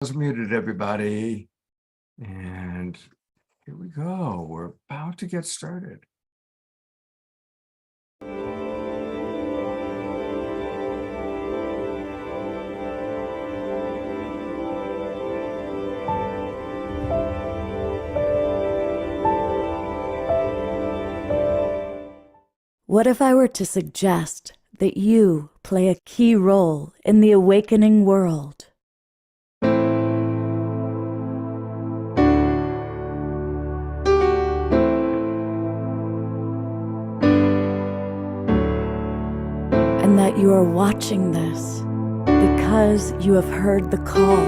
Was muted, everybody. And here we go. We're about to get started. What if I were to suggest that you play a key role in the awakening world? And that you are watching this because you have heard the call.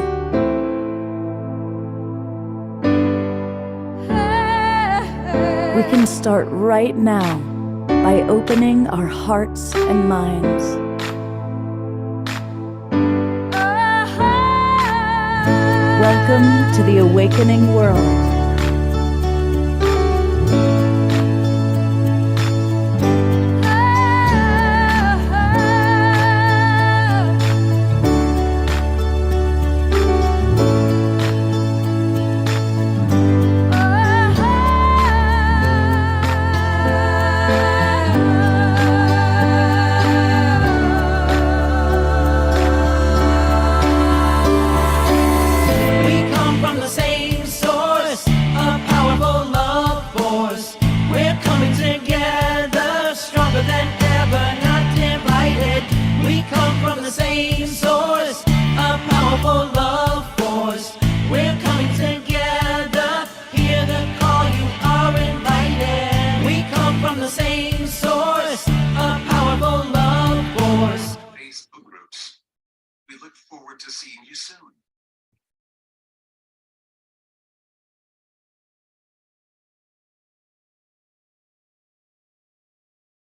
We can start right now by opening our hearts and minds. Welcome to the awakening world.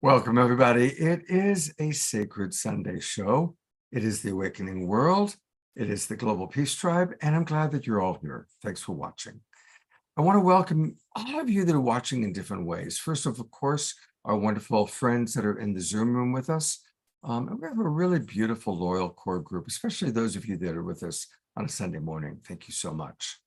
Welcome, everybody. It is a Sacred Sunday show. It is the Awakening World. It is the Global Peace Tribe, and I'm glad that you're all here. Thanks for watching. I want to welcome all of you that are watching in different ways. First of course, our wonderful friends that are in the Zoom room with us. And we have a really beautiful, loyal core group, especially those of you that are with us on a Sunday morning. Thank you so much.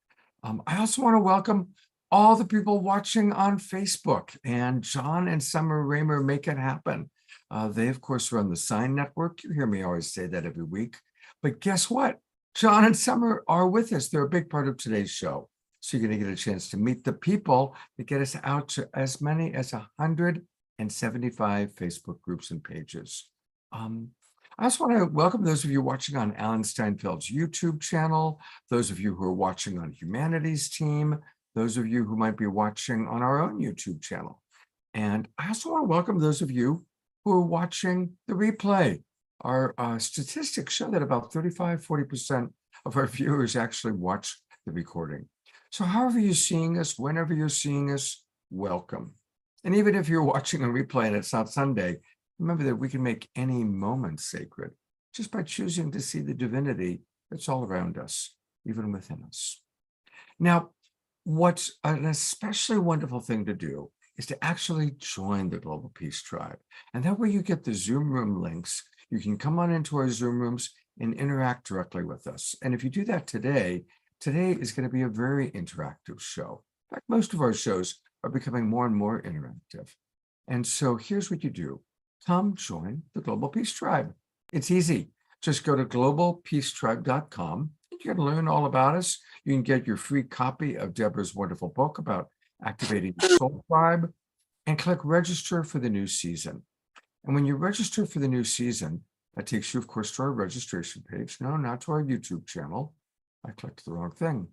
I also want to welcome all the people watching on Facebook, and John and Summer Raymer make it happen. They, of course, run the Sign Network. You hear me always say that every week. But guess what? John and Summer are with us. They're a big part of today's show. So you're going to get a chance to meet the people that get us out to as many as 175 Facebook groups and pages. I also want to welcome those of you watching on Alan Steinfeld's YouTube channel, those of you who are watching on Humanities Team, those of you who might be watching on our own YouTube channel. And I also want to welcome those of you who are watching the replay. Our statistics show that about 35–40% of our viewers actually watch the recording. So however you're seeing us, whenever you're seeing us, welcome. And even if you're watching a replay and it's not Sunday, remember that we can make any moment sacred just by choosing to see the divinity that's all around us, even within us. Now, what's an especially wonderful thing to do is to actually join the Global Peace Tribe. And that way you get the Zoom room links. You can come on into our Zoom rooms and interact directly with us. And if you do that today is going to be a very interactive show. In fact, most of our shows are becoming more and more interactive. And so here's what you do. Come join the Global Peace Tribe. It's easy. Just go to globalpeacetribe.com. You can learn all about us. You can get your free copy of Deborah's wonderful book about activating the soul tribe, and click register for the new season. And when you register for the new season, that takes you, of course, to our registration page. No, not to our YouTube channel. I clicked the wrong thing.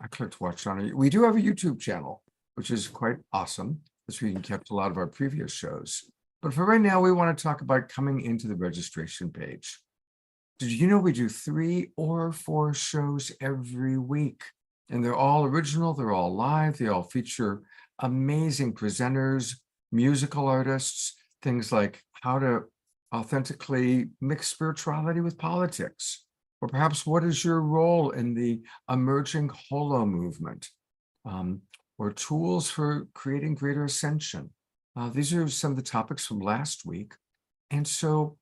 I clicked watch on it. We do have a YouTube channel, which is quite awesome. That's where you can catch a lot of our previous shows. But for right now, we want to talk about coming into the registration page. Did you know we do 3 or 4 shows every week? And they're all original, they're all live, they all feature amazing presenters, musical artists, things like how to authentically mix spirituality with politics, or perhaps what is your role in the emerging holo movement, or tools for creating greater ascension. These are some of the topics from last week. And so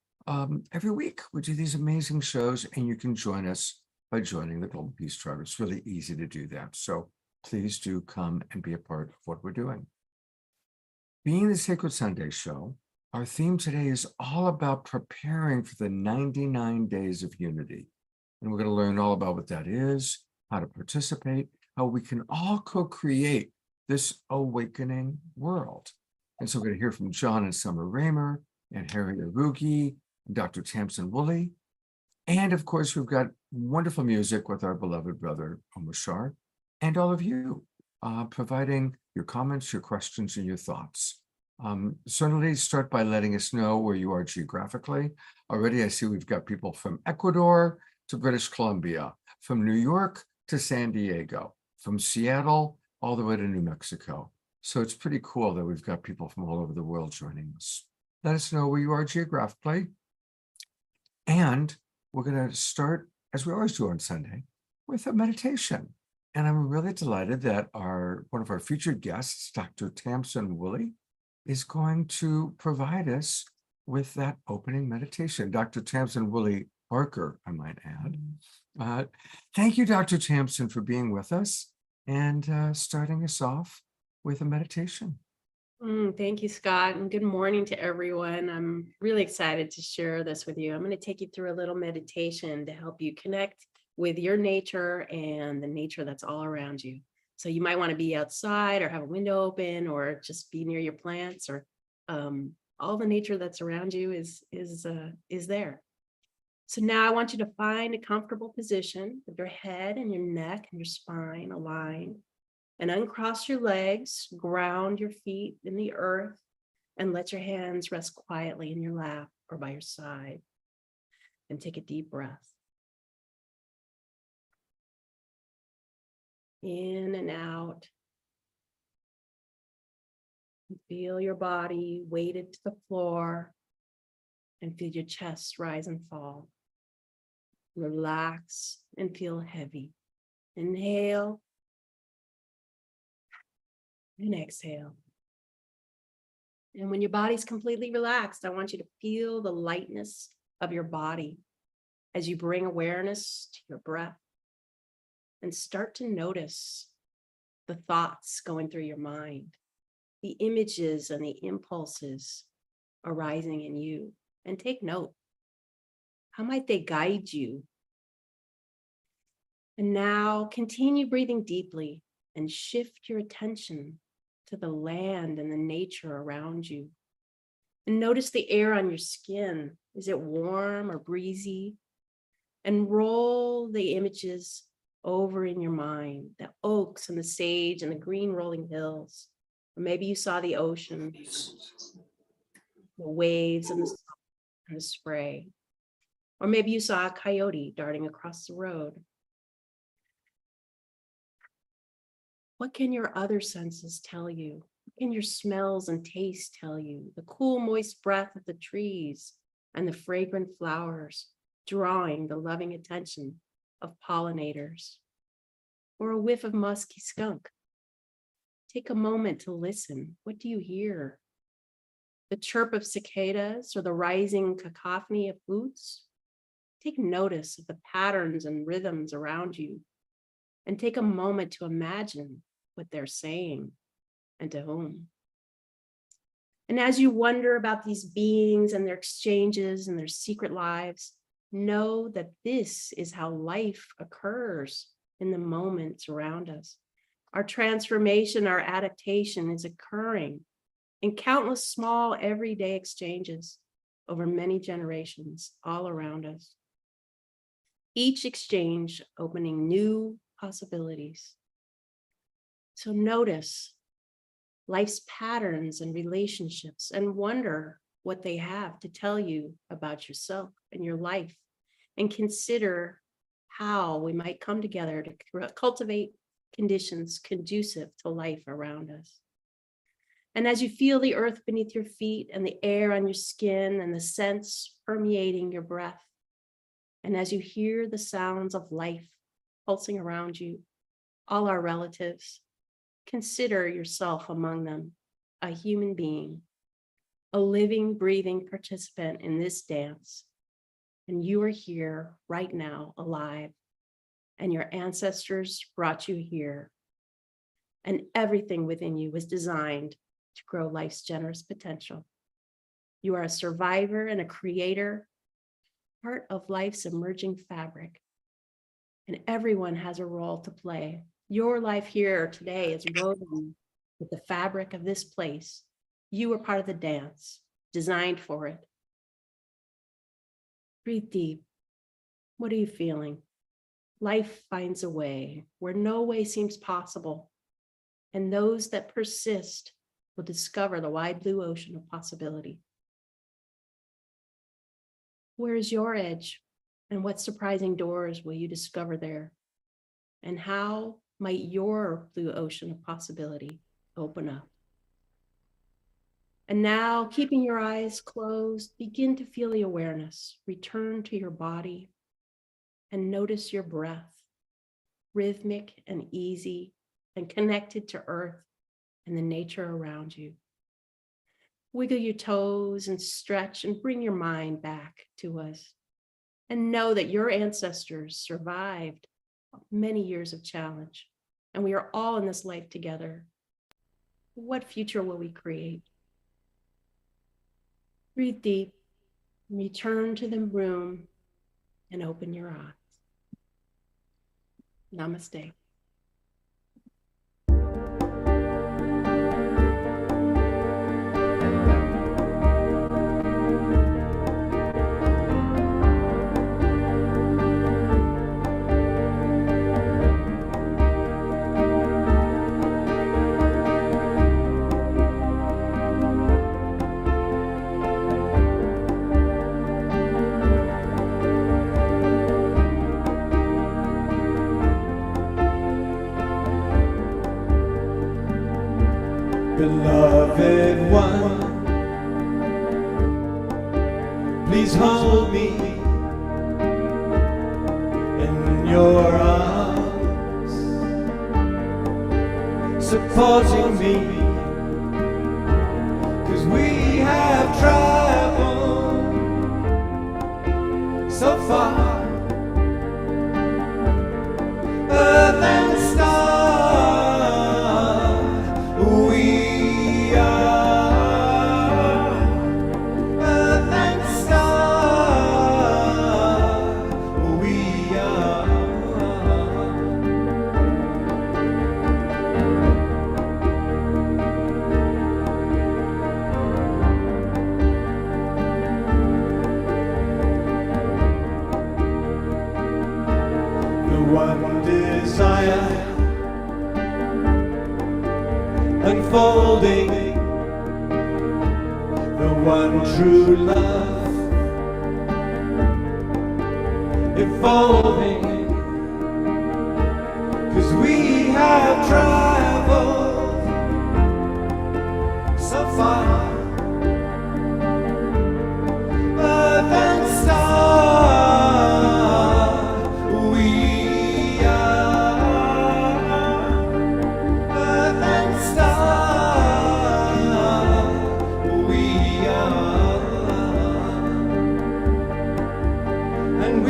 every week we do these amazing shows, and you can join us by joining the Global Peace Tribe. It's really easy to do that. So please do come and be a part of what we're doing. Being the Sacred Sunday Show, our theme today is all about preparing for the 99 days of unity. And we're going to learn all about what that is, how to participate, how we can all co-create this awakening world. And so we're going to hear from John and Summer Raymer and Harry Arugi and Dr. Tamsin Woolley. And of course, we've got wonderful music with our beloved brother, Omar Shar, and all of you providing your comments, your questions, and your thoughts. Certainly start by letting us know where you are geographically. Already I see we've got people from Ecuador to British Columbia, from New York to San Diego, from Seattle all the way to New Mexico. So it's pretty cool that we've got people from all over the world joining us. Let us know where you are geographically. And we're going to start, as we always do on Sunday, with a meditation. And I'm really delighted that one of our featured guests, Dr. Tamsin Woolley, is going to provide us with that opening meditation. Dr. Tamsin Woolley Barker, I might add. Thank you, Dr. Tamsin, for being with us and starting us off with a meditation. Thank you, Scott, and good morning to everyone. I'm really excited to share this with you. I'm going to take you through a little meditation to help you connect with your nature and the nature that's all around you. So you might want to be outside or have a window open or just be near your plants, or all the nature that's around you is there. So now I want you to find a comfortable position with your head and your neck and your spine aligned, and uncross your legs, ground your feet in the earth, and let your hands rest quietly in your lap or by your side. And take a deep breath. In and out. Feel your body weighted to the floor, and feel your chest rise and fall. Relax and feel heavy. Inhale and exhale. And when your body's completely relaxed, I want you to feel the lightness of your body as you bring awareness to your breath and start to notice the thoughts going through your mind, the images and the impulses arising in you, and take note. How might they guide you? And now continue breathing deeply and shift your attention to the land and the nature around you. And notice the air on your skin. Is it warm or breezy? And roll the images over in your mind, the oaks and the sage and the green rolling hills. Or maybe you saw the ocean, the waves and the spray. Or maybe you saw a coyote darting across the road. What can your other senses tell you? What can your smells and tastes tell you? The cool, moist breath of the trees and the fragrant flowers drawing the loving attention of pollinators. Or a whiff of musky skunk. Take a moment to listen. What do you hear? The chirp of cicadas or the rising cacophony of flutes? Take notice of the patterns and rhythms around you, and take a moment to imagine what they're saying and to whom. And as you wonder about these beings and their exchanges and their secret lives, know that this is how life occurs in the moments around us. Our transformation, our adaptation is occurring in countless small everyday exchanges over many generations all around us. Each exchange opening new possibilities. So notice life's patterns and relationships and wonder what they have to tell you about yourself and your life, and consider how we might come together to cultivate conditions conducive to life around us. And as you feel the earth beneath your feet and the air on your skin and the scents permeating your breath, and as you hear the sounds of life pulsing around you, all our relatives, consider yourself among them, a human being, a living, breathing participant in this dance. And you are here right now, alive, and your ancestors brought you here. And everything within you was designed to grow life's generous potential. You are a survivor and a creator, part of life's emerging fabric. And everyone has a role to play. Your life here today is woven with the fabric of this place. You are part of the dance, designed for it. Breathe deep. What are you feeling? Life finds a way where no way seems possible. And those that persist will discover the wide blue ocean of possibility. Where is your edge? And what surprising doors will you discover there? And how might your blue ocean of possibility open up? And now, keeping your eyes closed, begin to feel the awareness. Return to your body and notice your breath, rhythmic and easy and connected to earth and the nature around you. Wiggle your toes and stretch and bring your mind back to us. And know that your ancestors survived many years of challenge, and we are all in this life together. What future will we create? Breathe deep, return to the room, and open your eyes. Namaste. Beloved one, please hold me in your arms, supporting me, 'cause we have traveled so far, earth and stars. One desire unfolding, the one true love evolving, 'cause we have traveled so far, earth and stars. We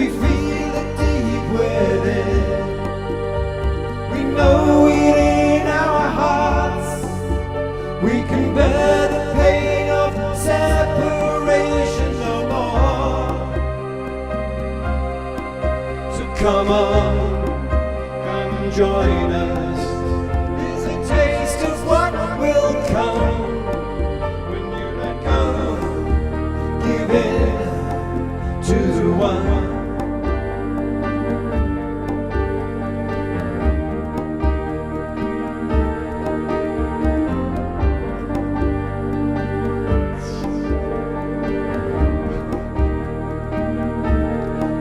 we feel it deep within. We know it in our hearts. We can bear the pain of separation no more. So come on, come join us. Here's a taste of what will come when you let go. Give in to the one.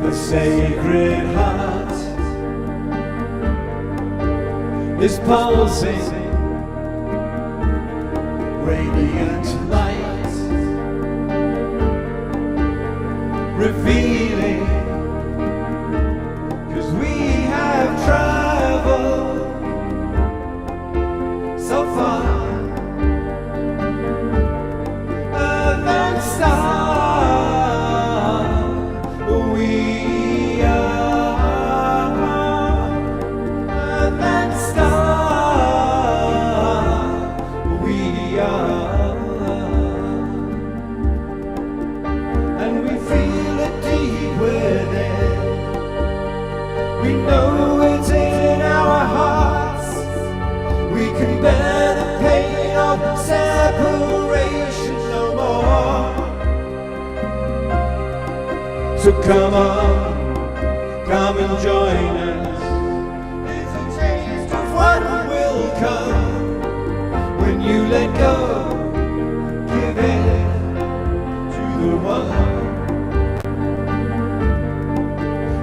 The Sacred Heart is pulsing, radiant light, revealing, 'cause we have traveled so far, earth and stars. We are come on, come and join us. There's a taste of what will come when you let go. Give it to the one.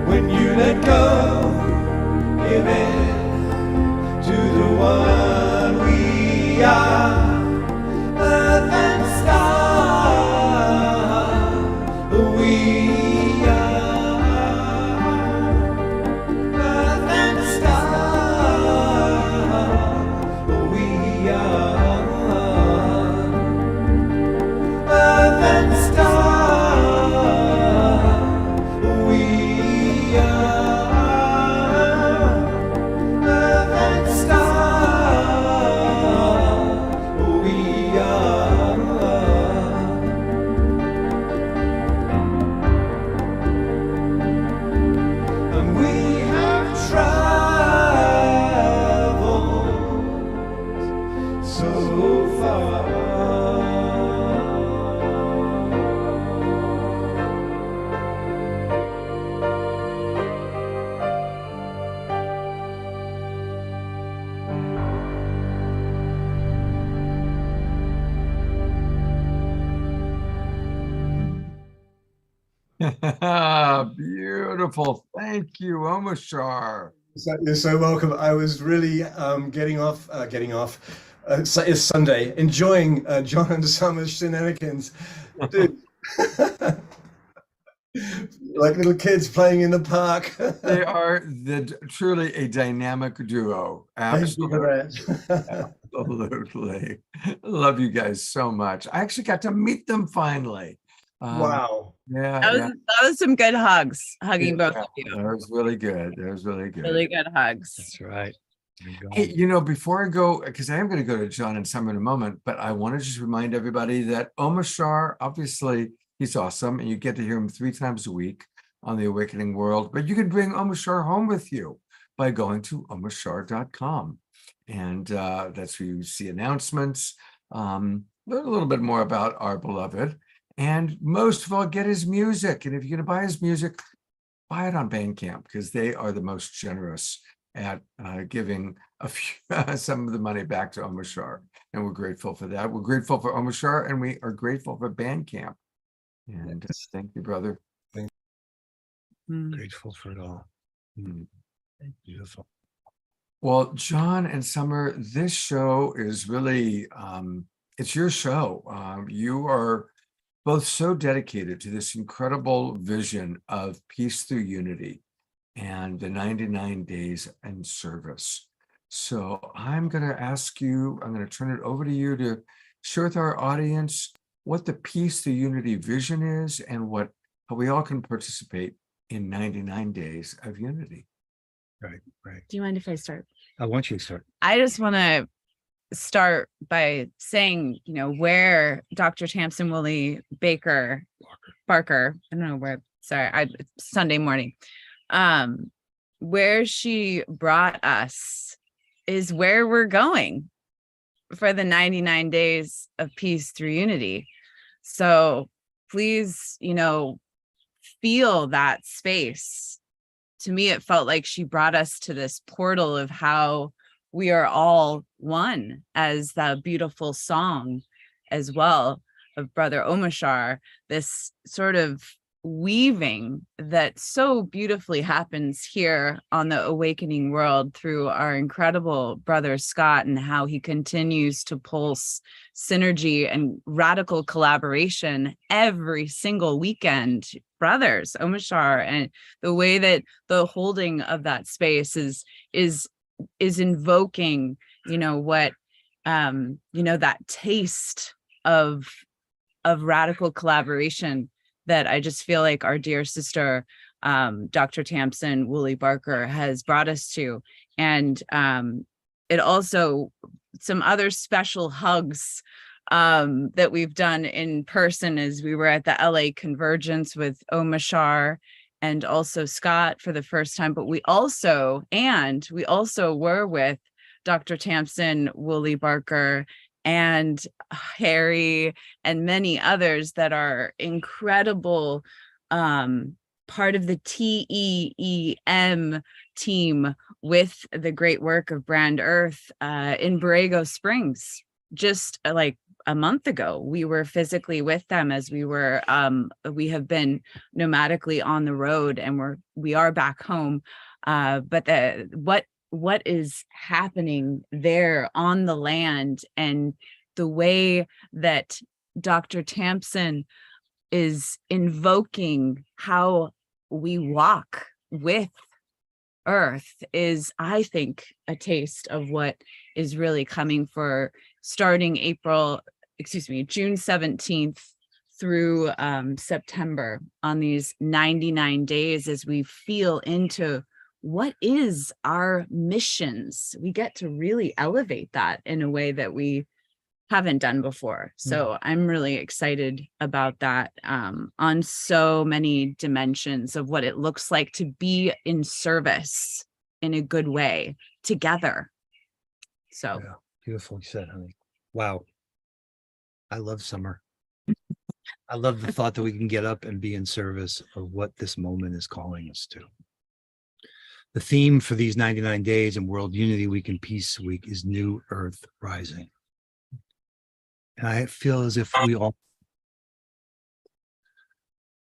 When you let go, give it to the one. We are earth and star. We are earth and star. We are earth and star. We are earth and star. We are. And we have traveled so far. Beautiful. Thank you, Omashar. You're so welcome. I was really getting off. It's Sunday, enjoying John and Summer's shenanigans, dude. Like little kids playing in the park. They are truly a dynamic duo. Thank you for that. Absolutely. Love you guys so much. I actually got to meet them finally. Wow. Yeah. That was some good hugs, hugging both of you. That was really good. That was really good. Really good hugs. That's right. Hey, before I go, because I am going to go to John and Summer in a moment, but I want to just remind everybody that Omashar, obviously, he's awesome, and you get to hear him 3 times a week on The Awakening World, but you can bring Omashar home with you by going to omashar.com. And that's where you see announcements, learn a little bit more about our beloved, and most of all, get his music. And if you're going to buy his music, buy it on Bandcamp, because they are the most generous at giving some of the money back to Omashar. And we're grateful for that. We're grateful for Omashar, and we are grateful for Bandcamp. And thank you, brother. Grateful for it all. Beautiful. Well, John and Summer, this show is really, it's your show. You are both so dedicated to this incredible vision of peace through unity and the 99 days in service. So I'm going to ask you, I'm going to turn it over to you to share with our audience what the peace through unity vision is and how we all can participate in 99 days of unity. Right. Do you mind if I start? I want you to start. I just want to start by saying, where Dr. Tamsin Woolley Barker, I don't know where, sorry, Sunday morning, where she brought us is where we're going for the 99 days of peace through unity. So please, feel that space. To me, it felt like she brought us to this portal of how we are all one, as the beautiful song as well of Brother Omashar, this sort of weaving that so beautifully happens here on the Awakening World through our incredible brother Scott, and how he continues to pulse synergy and radical collaboration every single weekend. Brothers Omashar, and the way that the holding of that space is invoking, what that taste of radical collaboration that I just feel like our dear sister, Dr. Tamsin Woolley Barker, has brought us to. And it also, some other special hugs that we've done in person, as we were at the LA Convergence with Omashar and also Scott for the first time, but we also were with Dr. Tamsin Woolley Barker and Harry and many others that are incredible part of the TEEM team with the great work of Brand Earth in Borrego Springs. Just like a month ago, we were physically with them as we have been nomadically on the road, and we are back home. But what is happening there on the land, and the way that Dr. Tamsen is invoking how we walk with Earth is, I think, a taste of what is really coming for starting June 17th through September, on these 99 days, as we feel into what is our missions. We get to really elevate that in a way that we haven't done before. So I'm really excited about that on so many dimensions of what it looks like to be in service in a good way together. So Yeah, beautifully said, honey. Wow. I love summer. I love the thought that we can get up and be in service of what this moment is calling us to. The theme for these 99 days in World Unity Week and Peace Week is New Earth Rising. And I feel as if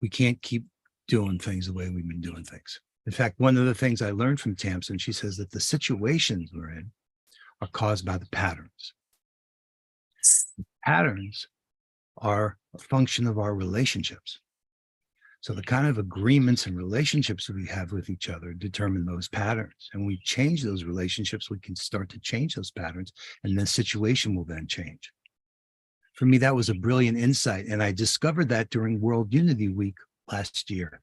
we can't keep doing things the way we've been doing things. In fact, one of the things I learned from Tamsen, she says that the situations we're in are caused by the patterns. The patterns are a function of our relationships. So the kind of agreements and relationships that we have with each other determine those patterns. And when we change those relationships, we can start to change those patterns, and the situation will then change. For me, that was a brilliant insight. And I discovered that during World Unity Week last year.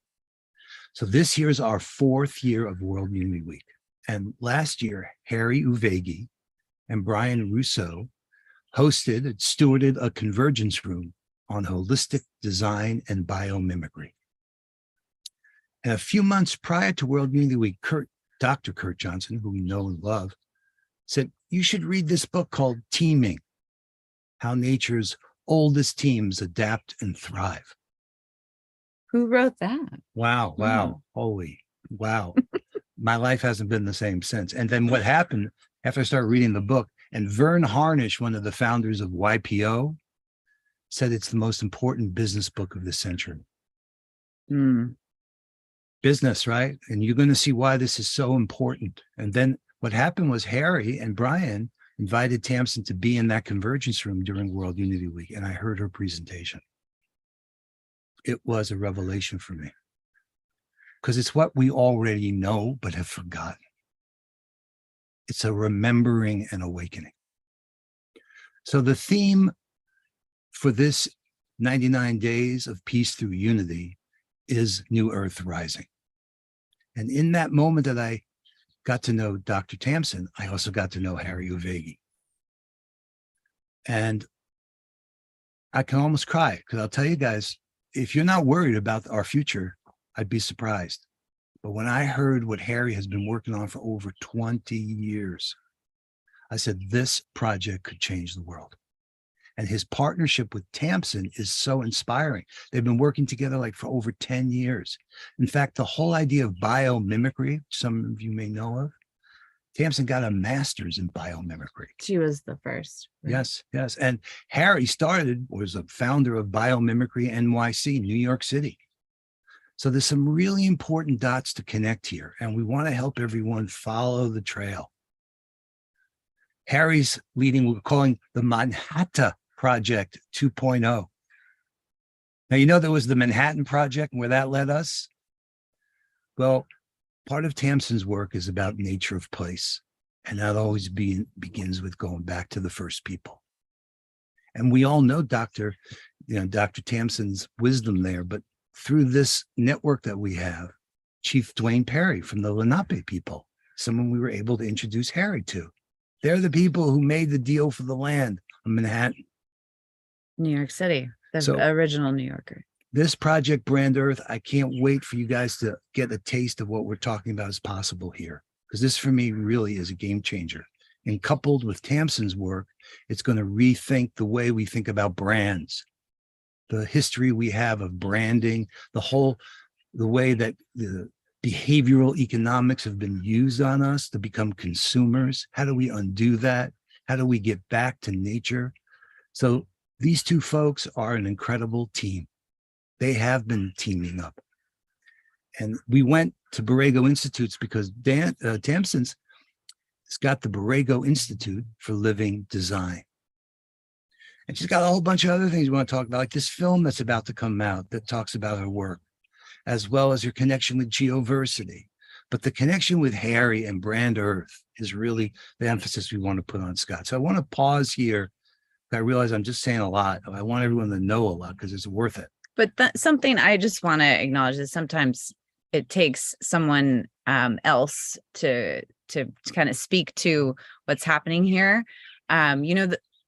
So this year is our 4th year of World Unity Week. And last year, Harry Uvegi and Brian Russo hosted and stewarded a convergence room on holistic design and biomimicry. And a few months prior to World Unity Week, Dr. Kurt Johnson, who we know and love, said, you should read this book called Teaming: How Nature's Oldest Teams Adapt and Thrive. who wrote that? Wow. Holy, wow. My life hasn't been the same since. And then what happened after I started reading the book, and Vern Harnish, one of the founders of YPO, said it's the most important business book of the century. Business, right? And you're going to see why this is so important. And then what happened was Harry and Brian invited Tamsen to be in that convergence room during World Unity Week, and I heard her presentation. It was a revelation for me, because it's what we already know but have forgotten. It's a remembering and awakening. So the theme for this 99 days of peace through unity is New Earth Rising. And in that moment that I got to know Dr. Tamsen, I also got to know Harry Uvegi. And I can almost cry, because I'll tell you guys, if you're not worried about our future, I'd be surprised. But when I heard what Harry has been working on for over 20 years, I said, this project could change the world. And his partnership with Tamsen is so inspiring. They've been working together like for over 10 years. In fact, the whole idea of biomimicry, some of you may know of, Tamsen got a master's in biomimicry. She was the first. Right? Yes. And Harry was a founder of Biomimicry NYC, New York City. So there's some really important dots to connect here, and we want to help everyone follow the trail. Harry's leading, we're calling the Manhattan Project 2.0. Now, you know, there was the Manhattan Project and where that led us. Well, part of Tamsen's work is about nature of place. And that always begins with going back to the first people. And we all know Dr. Tamsen's wisdom there, but through this network that we have, Chief Dwayne Perry from the Lenape people, someone we were able to introduce Harry to. They're the people who made the deal for the land of Manhattan. New York City, the So- original New Yorker. This project, Brand Earth, I can't wait for you guys to get a taste of what we're talking about is possible here. Because this for me really is a game changer. And coupled with Tamsen's work, it's going to rethink the way we think about brands, the history we have of branding, the whole the way that the behavioral economics have been used on us to become consumers. How do we undo that? How do we get back to nature? So these two folks are an incredible team. They have been teaming up. And we went to Borrego Institutes because Tamsin's got the Borrego Institute for Living Design. And she's got a whole bunch of other things we want to talk about, like this film that's about to come out that talks about her work, as well as her connection with Geoversity. But the connection with Harry and Brand Earth is really the emphasis we want to put on, Scott. So I want to pause here. I realize I'm just saying a lot. I want everyone to know a lot because it's worth it. But something I just want to acknowledge is sometimes it takes someone else to kind of speak to what's happening here.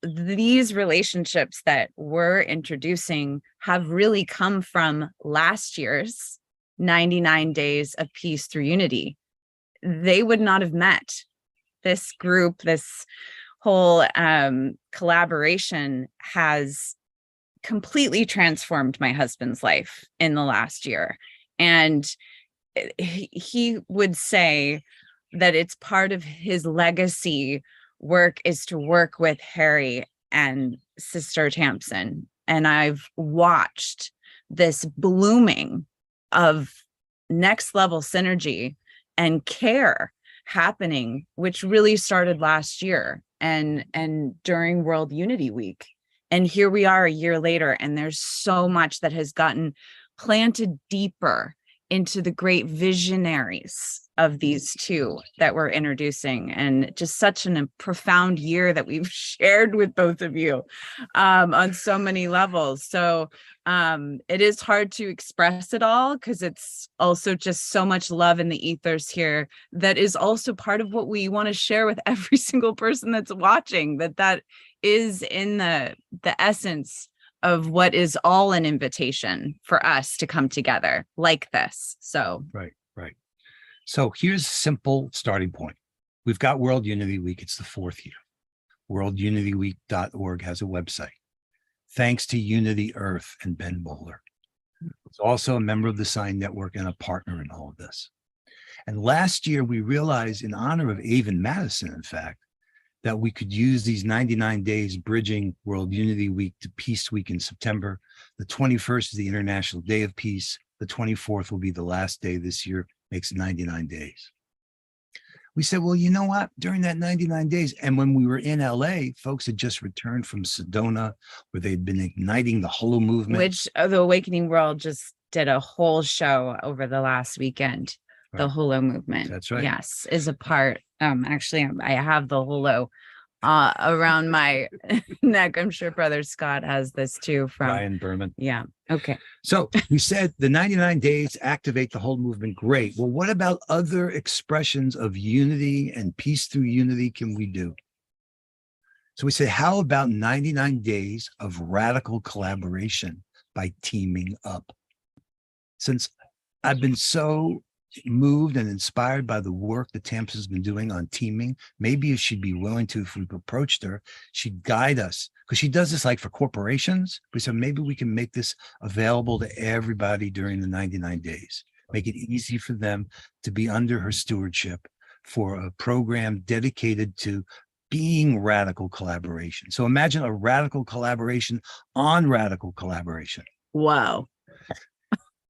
These relationships that we're introducing have really come from last year's 99 Days of Peace Through Unity. They would not have met. This group, this whole collaboration has completely transformed my husband's life in the last year. And he would say that it's part of his legacy work is to work with Harry and Sister Tamsin. And I've watched this blooming of next level synergy and care happening, which really started last year and during World Unity Week. And here we are a year later, and there's so much that has gotten planted deeper into the great visionaries of these two that we're introducing, and just such a profound year that we've shared with both of you on so many levels. So it is hard to express it all because it's also just so much love in the ethers here that is also part of what we want to share with every single person that's watching, that is in the essence of what is all an invitation for us to come together like this. So Right. So here's a simple starting point. We've got World Unity Week. It's the 4th year. WorldUnityWeek.org has a website. Thanks to Unity Earth and Ben Bowler. He's also a member of the Sign Network and a partner in all of this. And last year, we realized, in honor of Avon Madison, in fact, that we could use these 99 days bridging World Unity Week to Peace Week in September. The 21st is the International Day of Peace. The 24th will be the last day this year, makes 99 days. We said, well, you know what? During that 99 days, and when we were in LA, folks had just returned from Sedona, where they'd been igniting the Holo movement. which the Awakening World just did a whole show over the last weekend. The Right. Holo movement. That's right. Yes, is a part. Actually, I have the Holo around my neck. I'm sure Brother Scott has this too from. Ryan Berman. Yeah. Okay. So we said the 99 days activate the whole movement. Great. Well, what about other expressions of unity and peace through unity can we do? So we said, how about 99 days of radical collaboration by teaming up? Since I've been so moved and inspired by the work that Tamsin's been doing on teaming, maybe if she'd be willing to, if we approached her, she'd guide us, because she does this like for corporations. We said, maybe we can make this available to everybody during the 99 days, make it easy for them to be under her stewardship for a program dedicated to being radical collaboration. So imagine a radical collaboration on radical collaboration. Wow.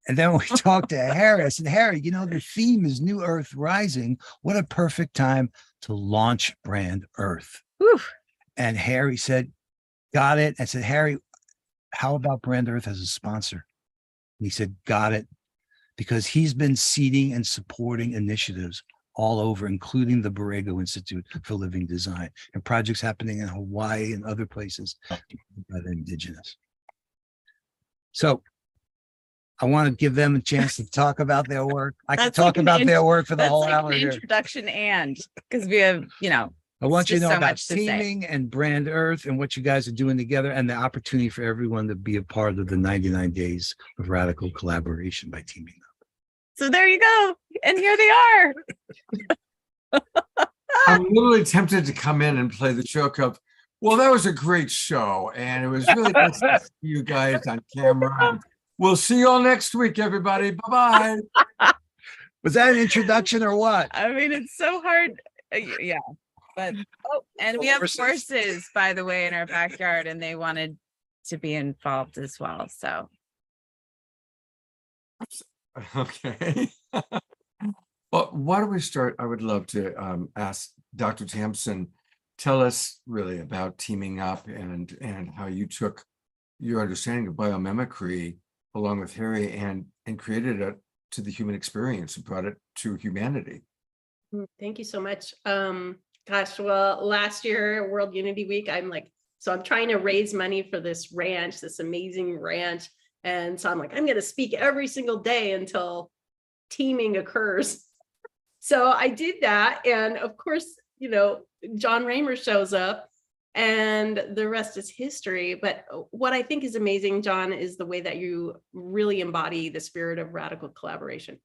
And then we talked to Harry. I said, Harry, you know, the theme is New Earth Rising. What a perfect time to launch Brand Earth. Whew. And Harry said, got it. I said, Harry, how about Brand Earth as a sponsor? And he said, got it. Because he's been seeding and supporting initiatives all over, including the Borrego Institute for Living Design and projects happening in Hawaii and other places by the indigenous. So I want to give them a chance to talk about their work. I can That's talk like an about their work for the That's whole like hour an here. introduction, and because we have, I want you to just know so about much to say. teaming and Brand Earth and what you guys are doing together, and the opportunity for everyone to be a part of the 99 days of radical collaboration by teaming up. so there you go. And here they are. I'm literally tempted to come in and play the joke of, well, that was a great show. And it was really nice to see you guys on camera. We'll see you all next week, everybody. Bye-bye. Was that an introduction or what? I mean, it's so hard. Yeah. But and we have Horses. horses, by the way, in our backyard, and they wanted to be involved as well. So Okay. Well, why don't we start? I would love to ask Dr. Tamsin, tell us really about teaming up and how you took your understanding of biomimicry along with Harry and created it to the human experience and brought it to humanity. Thank you so much. Gosh, well, last year, World Unity Week, I'm trying to raise money for this ranch, this amazing ranch. And so I'm like, I'm going to speak every single day until teaming occurs. So I did that. And of course, John Raymer shows up and the rest is history. But what I think is amazing, John, is the way that you really embody the spirit of radical collaboration.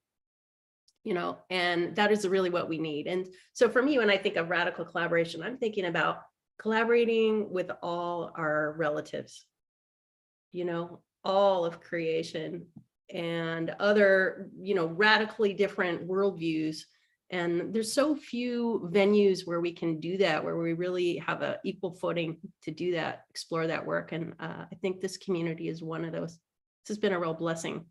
And that is really what we need. And so for me, when I think of radical collaboration, I'm thinking about collaborating with all our relatives, all of creation and other, radically different worldviews. And there's so few venues where we can do that, where we really have an equal footing to do that, explore that work. And I think this community is one of those. This has been a real blessing.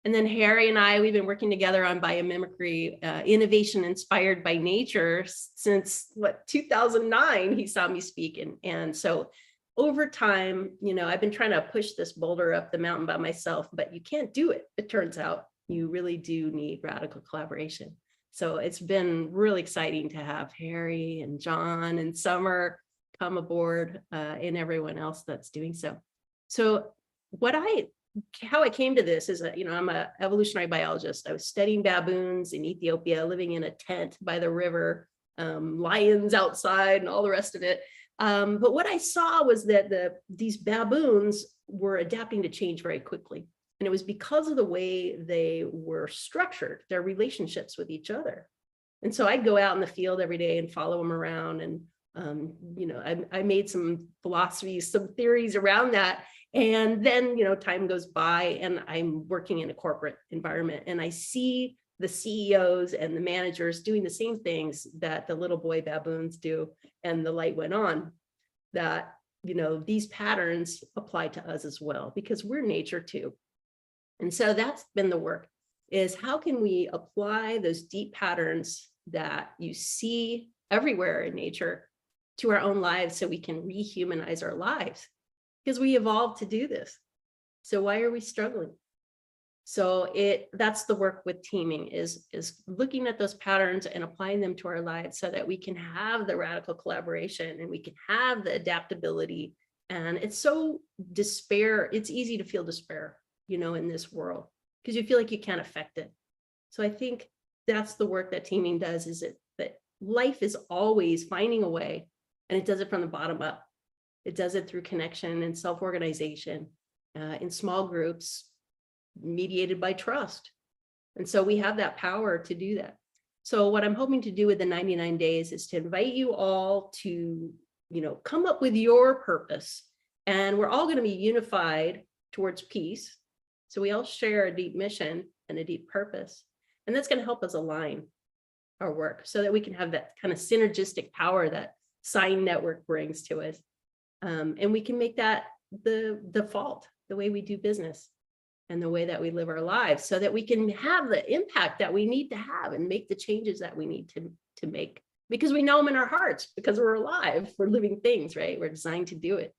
And then Harry and we've been working together on biomimicry, innovation inspired by nature since 2009, he saw me speak. And so over time, I've been trying to push this boulder up the mountain by myself, but you can't do it. It turns out you really do need radical collaboration. So it's been really exciting to have Harry and John and Summer come aboard and everyone else that's doing so. So how I came to this is that, I'm an evolutionary biologist. I was studying baboons in Ethiopia, living in a tent by the river, lions outside and all the rest of it. But what I saw was that these baboons were adapting to change very quickly. And it was because of the way they were structured, their relationships with each other. And so I'd go out in the field every day and follow them around. And, I made some philosophies, some theories around that. And then, time goes by and I'm working in a corporate environment and I see the CEOs and the managers doing the same things that the little boy baboons do. And the light went on that, these patterns apply to us as well, because we're nature too. And so that's been the work, is how can we apply those deep patterns that you see everywhere in nature to our own lives so we can rehumanize our lives? Because we evolved to do this. So why are we struggling? So that's the work with teaming is looking at those patterns and applying them to our lives so that we can have the radical collaboration and we can have the adaptability. And it's easy to feel despair, in this world, because you feel like you can't affect it. So I think that's the work that teaming does, is that life is always finding a way, and it does it from the bottom up. It does it through connection and self-organization in small groups mediated by trust. And so we have that power to do that. So what I'm hoping to do with the 99 days is to invite you all to, come up with your purpose. And we're all going to be unified towards peace. So we all share a deep mission and a deep purpose. And that's going to help us align our work so that we can have that kind of synergistic power that Sign Network brings to us. And we can make that the default, the way we do business and the way that we live our lives, so that we can have the impact that we need to have and make the changes that we need to make, because we know them in our hearts, because we're alive, we're living things, right? We're designed to do it.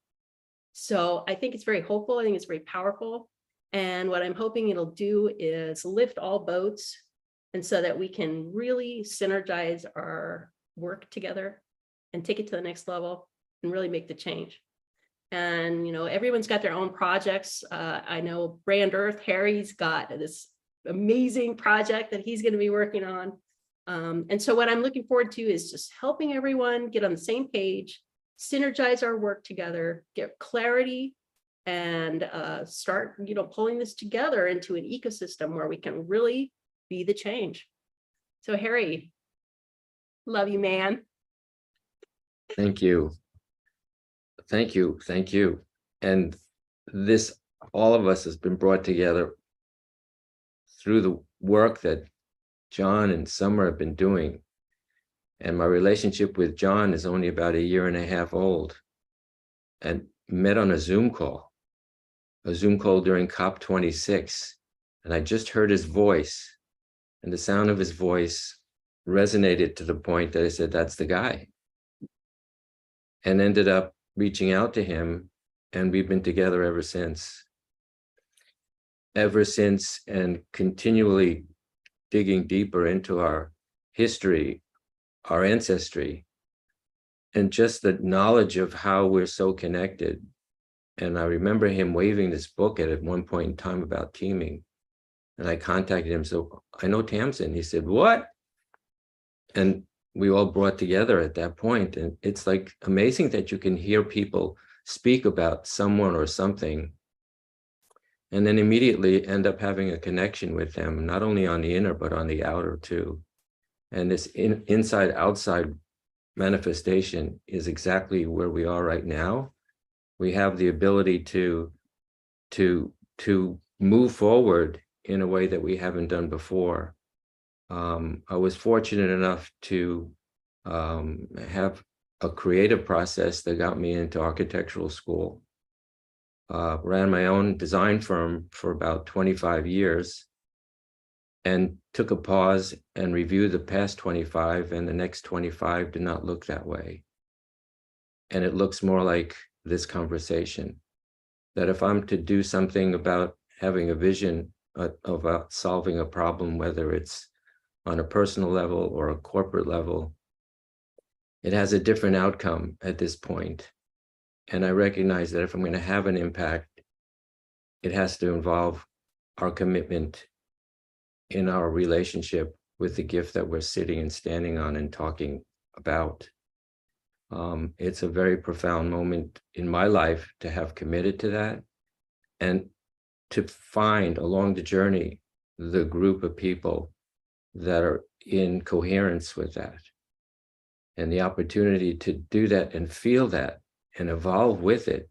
So I think it's very hopeful. I think it's very powerful. And what I'm hoping it'll do is lift all boats, and so that we can really synergize our work together and take it to the next level and really make the change. And, everyone's got their own projects. I know Brand Earth, Harry's got this amazing project that he's going to be working on. And so what I'm looking forward to is just helping everyone get on the same page, synergize our work together, get clarity, and start, pulling this together into an ecosystem where we can really be the change. So Harry, love you, man. Thank you. Thank you. Thank you. And this all of us has been brought together through the work that John and Summer have been doing. And my relationship with John is only about 1.5 years old, and met on a Zoom call during COP26. And I just heard his voice, and the sound of his voice resonated to the point that I said, that's the guy. And ended up reaching out to him, and we've been together ever since. And continually digging deeper into our history, our ancestry, and just the knowledge of how we're so connected. And I remember him waving this book at one point in time about teaming. And I contacted him, so I know Tamsin. He said, what? And we all brought together at that point. And it's like amazing that you can hear people speak about someone or something, and then immediately end up having a connection with them, not only on the inner, but on the outer too. And this inside-outside manifestation is exactly where we are right now. We have the ability to move forward in a way that we haven't done before. I was fortunate enough to have a creative process that got me into architectural school. Ran my own design firm for about 25 years, and took a pause and reviewed the past 25, and the next 25 did not look that way. And it looks more like this conversation, that if I'm to do something about having a vision about solving a problem, whether it's on a personal level or a corporate level, it has a different outcome at this point. And I recognize that if I'm going to have an impact, it has to involve our commitment in our relationship with the gift that we're sitting and standing on and talking about. It's a very profound moment in my life to have committed to that, and to find along the journey the group of people that are in coherence with that. And the opportunity to do that and feel that and evolve with it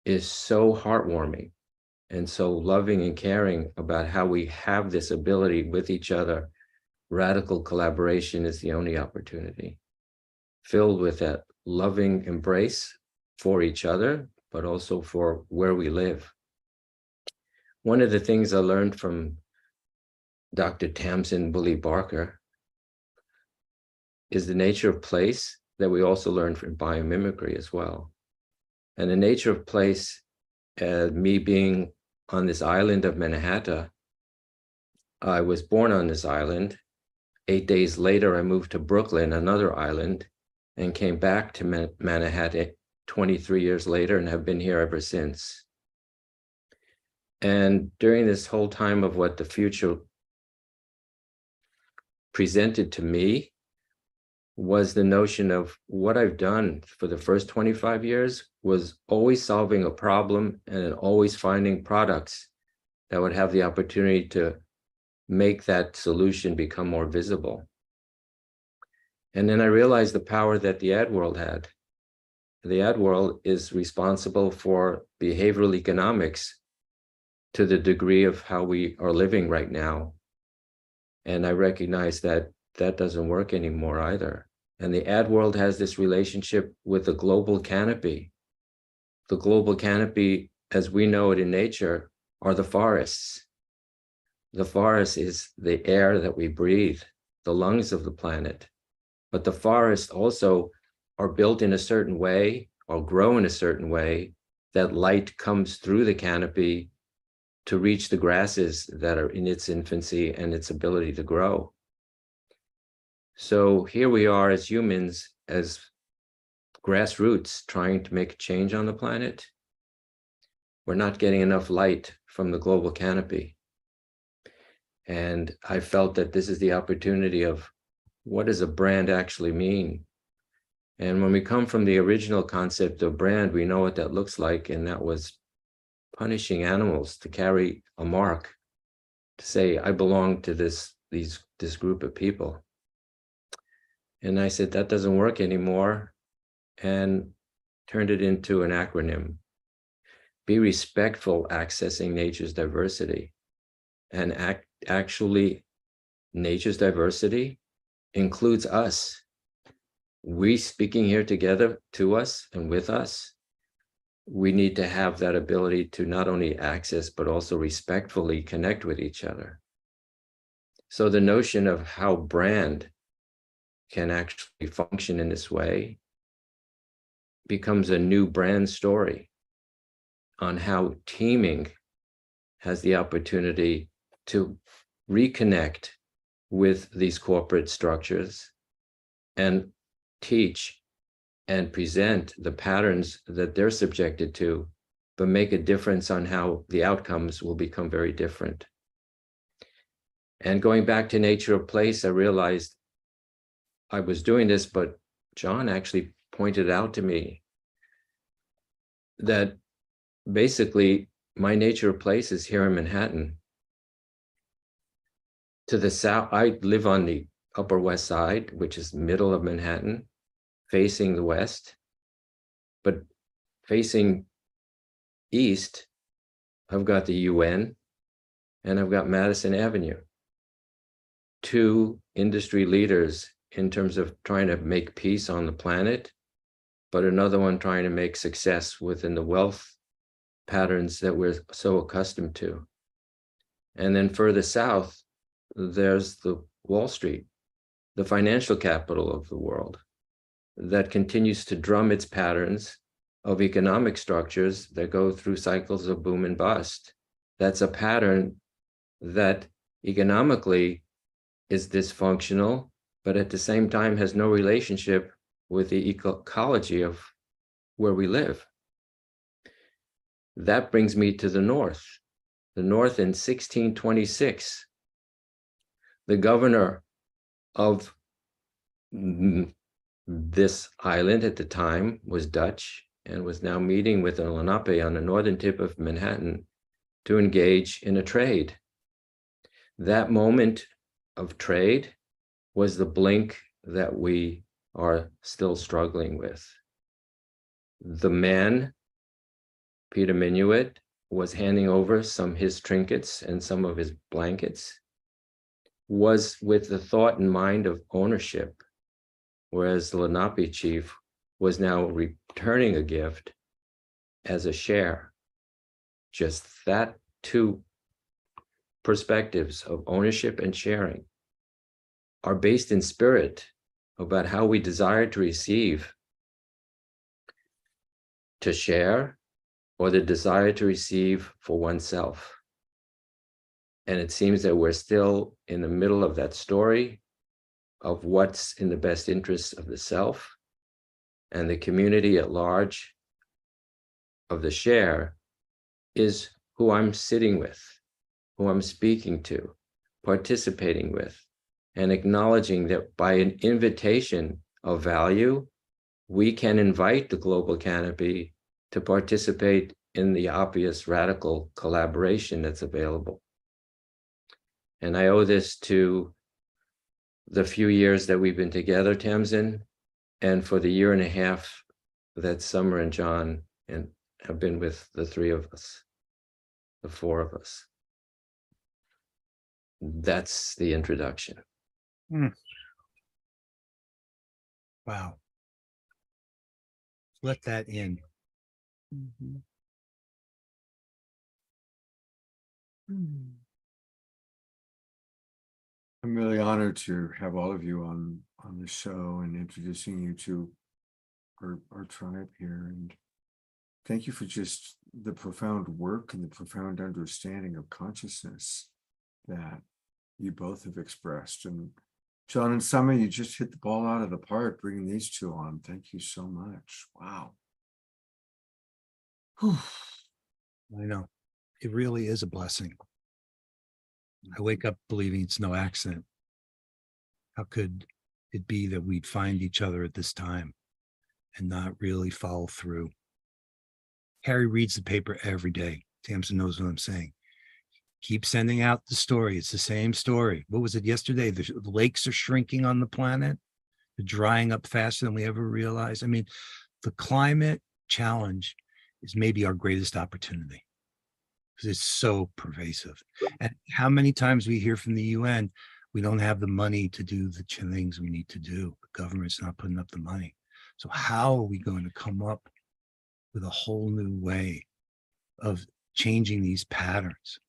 is so heartwarming and so loving and caring about how we have this ability with each other. Radical collaboration is the only opportunity, filled with that loving embrace for each other, but also for where we live. One of the things I learned from Dr. Tamsin Bully Barker is the nature of place that we also learned from biomimicry as well. And the nature of place, me being on this island of Manhattan, I was born on this island. 8 days later, I moved to Brooklyn, another island, and came back to Manhattan 23 years later and have been here ever since. And during this whole time of what the future presented to me was the notion of what I've done for the first 25 years was always solving a problem and always finding products that would have the opportunity to make that solution become more visible. And then I realized the power that the ad world had. The ad world is responsible for behavioral economics to the degree of how we are living right now. And I recognize that that doesn't work anymore either. And the ad world has this relationship with the global canopy. The global canopy, as we know it in nature, are the forests. The forest is the air that we breathe, the lungs of the planet. But the forests also are built in a certain way or grow in a certain way that light comes through the canopy to reach the grasses that are in its infancy and its ability to grow. So here we are as humans, as grassroots, trying to make a change on the planet. We're not getting enough light from the global canopy. And I felt that this is the opportunity of what does a brand actually mean? And when we come from the original concept of brand, we know what that looks like. And that was punishing animals to carry a mark, to say, I belong to this group of people. And I said, that doesn't work anymore, and turned it into an acronym. be respectful accessing nature's diversity. And actually, nature's diversity includes us. We speaking here together, to us and with us, we need to have that ability to not only access, but also respectfully connect with each other. So the notion of how brand can actually function in this way becomes a new brand story on how teaming has the opportunity to reconnect with these corporate structures and teach and present the patterns that they're subjected to, but make a difference on how the outcomes will become very different. And going back to nature of place, I realized I was doing this, but John actually pointed out to me that basically my nature of place is here in Manhattan. To the south, I live on the Upper West Side, which is middle of Manhattan, facing the west, but facing east, I've got the UN and I've got Madison Avenue. Two industry leaders in terms of trying to make peace on the planet, but another one trying to make success within the wealth patterns that we're so accustomed to. And then further south, there's the Wall Street, the financial capital of the world, that continues to drum its patterns of economic structures that go through cycles of boom and bust. That's a pattern that economically is dysfunctional, but at the same time has no relationship with the ecology of where we live. That brings me to the North. The North in 1626, the governor of this island at the time was Dutch and was now meeting with a Lenape on the northern tip of Manhattan to engage in a trade. That moment of trade was the blink that we are still struggling with. The man, Peter Minuit, was handing over some of his trinkets and some of his blankets, was with the thought and mind of ownership, whereas the Lenape chief was now returning a gift as a share. Just that two perspectives of ownership and sharing are based in spirit about how we desire to receive, to share, or the desire to receive for oneself. And it seems that we're still in the middle of that story of what's in the best interest of the self, and the community at large of the share is who I'm sitting with, who I'm speaking to, participating with, and acknowledging that by an invitation of value, we can invite the global canopy to participate in the obvious radical collaboration that's available. And I owe this to the few years that we've been together, Tamsin, and for the year and a half that Summer and John have been with the three of us, the four of us. That's the introduction. Wow. Let that in. Mhm. I'm really honored to have all of you on the show and introducing you to our tribe here. And thank you for just the profound work and the profound understanding of consciousness that you both have expressed. And John and Summer, you just hit the ball out of the park bringing these two on. Thank you so much. Wow. Whew. I know. It really is a blessing. I wake up believing it's no accident. How could it be that we'd find each other at this time and not really follow through? Harry reads the paper every day. Tamsin knows what I'm saying. Keep sending out the story. It's the same story. What was it yesterday? The lakes are shrinking on the planet. They're drying up faster than we ever realized. I mean, the climate challenge is maybe our greatest opportunity because it's so pervasive. And how many times we hear from the UN, we don't have the money to do the things we need to do. The government's not putting up the money. So how are we going to come up with a whole new way of changing these patterns?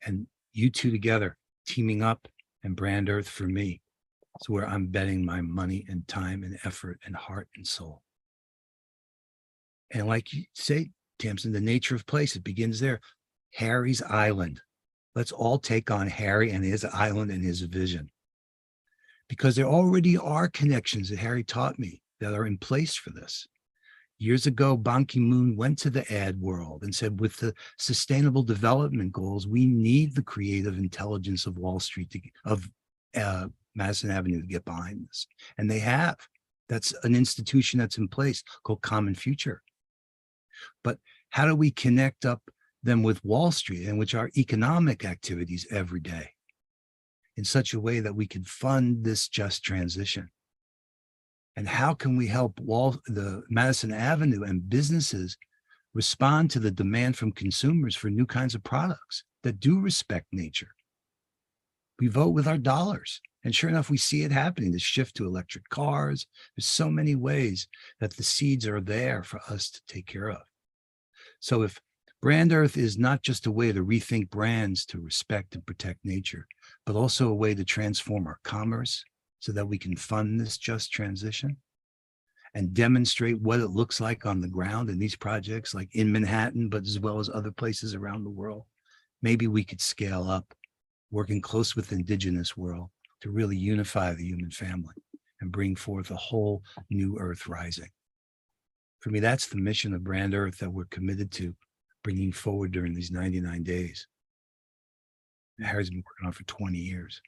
And you two together, teaming up, and Brand Earth for me, is where I'm betting my money and time and effort and heart and soul. And like you say, Tamsin, the nature of place, it begins there. Harry's Island. Let's all take on Harry and his island and his vision. Because there already are connections that Harry taught me that are in place for this. Years ago, Ban Ki-moon went to the ad world and said, with the sustainable development goals, we need the creative intelligence of Wall Street, of Madison Avenue to get behind this. And they have. That's an institution that's in place called Common Future. But how do we connect up them with Wall Street and which are economic activities every day in such a way that we can fund this just transition? And how can we help the Madison Avenue and businesses respond to the demand from consumers for new kinds of products that do respect nature? We vote with our dollars. And sure enough, we see it happening, the shift to electric cars. There's so many ways that the seeds are there for us to take care of. So if Brand Earth is not just a way to rethink brands to respect and protect nature, but also a way to transform our commerce so that we can fund this just transition and demonstrate what it looks like on the ground in these projects, like in Manhattan, but as well as other places around the world, maybe we could scale up, working close with the indigenous world to really unify the human family and bring forth a whole new earth rising. For me, that's the mission of Brand Earth that we're committed to bringing forward during these 99 days. Harry's been working on for 20 years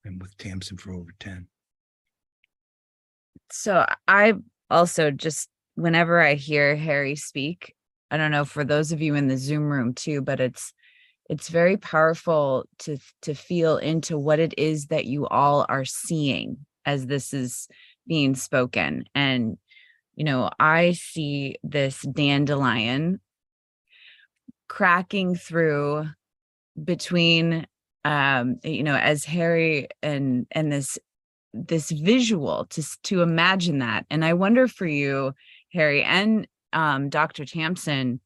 and with Tamsin for over 10. So I also just, whenever I hear Harry speak, I don't know for those of you in the Zoom room too, but it's very powerful to feel into what it is that you all are seeing as this is being spoken. And, you know, I see this dandelion cracking through between, you know, as Harry and this visual to imagine that. And I wonder for you, Harry and Dr. Tamsin,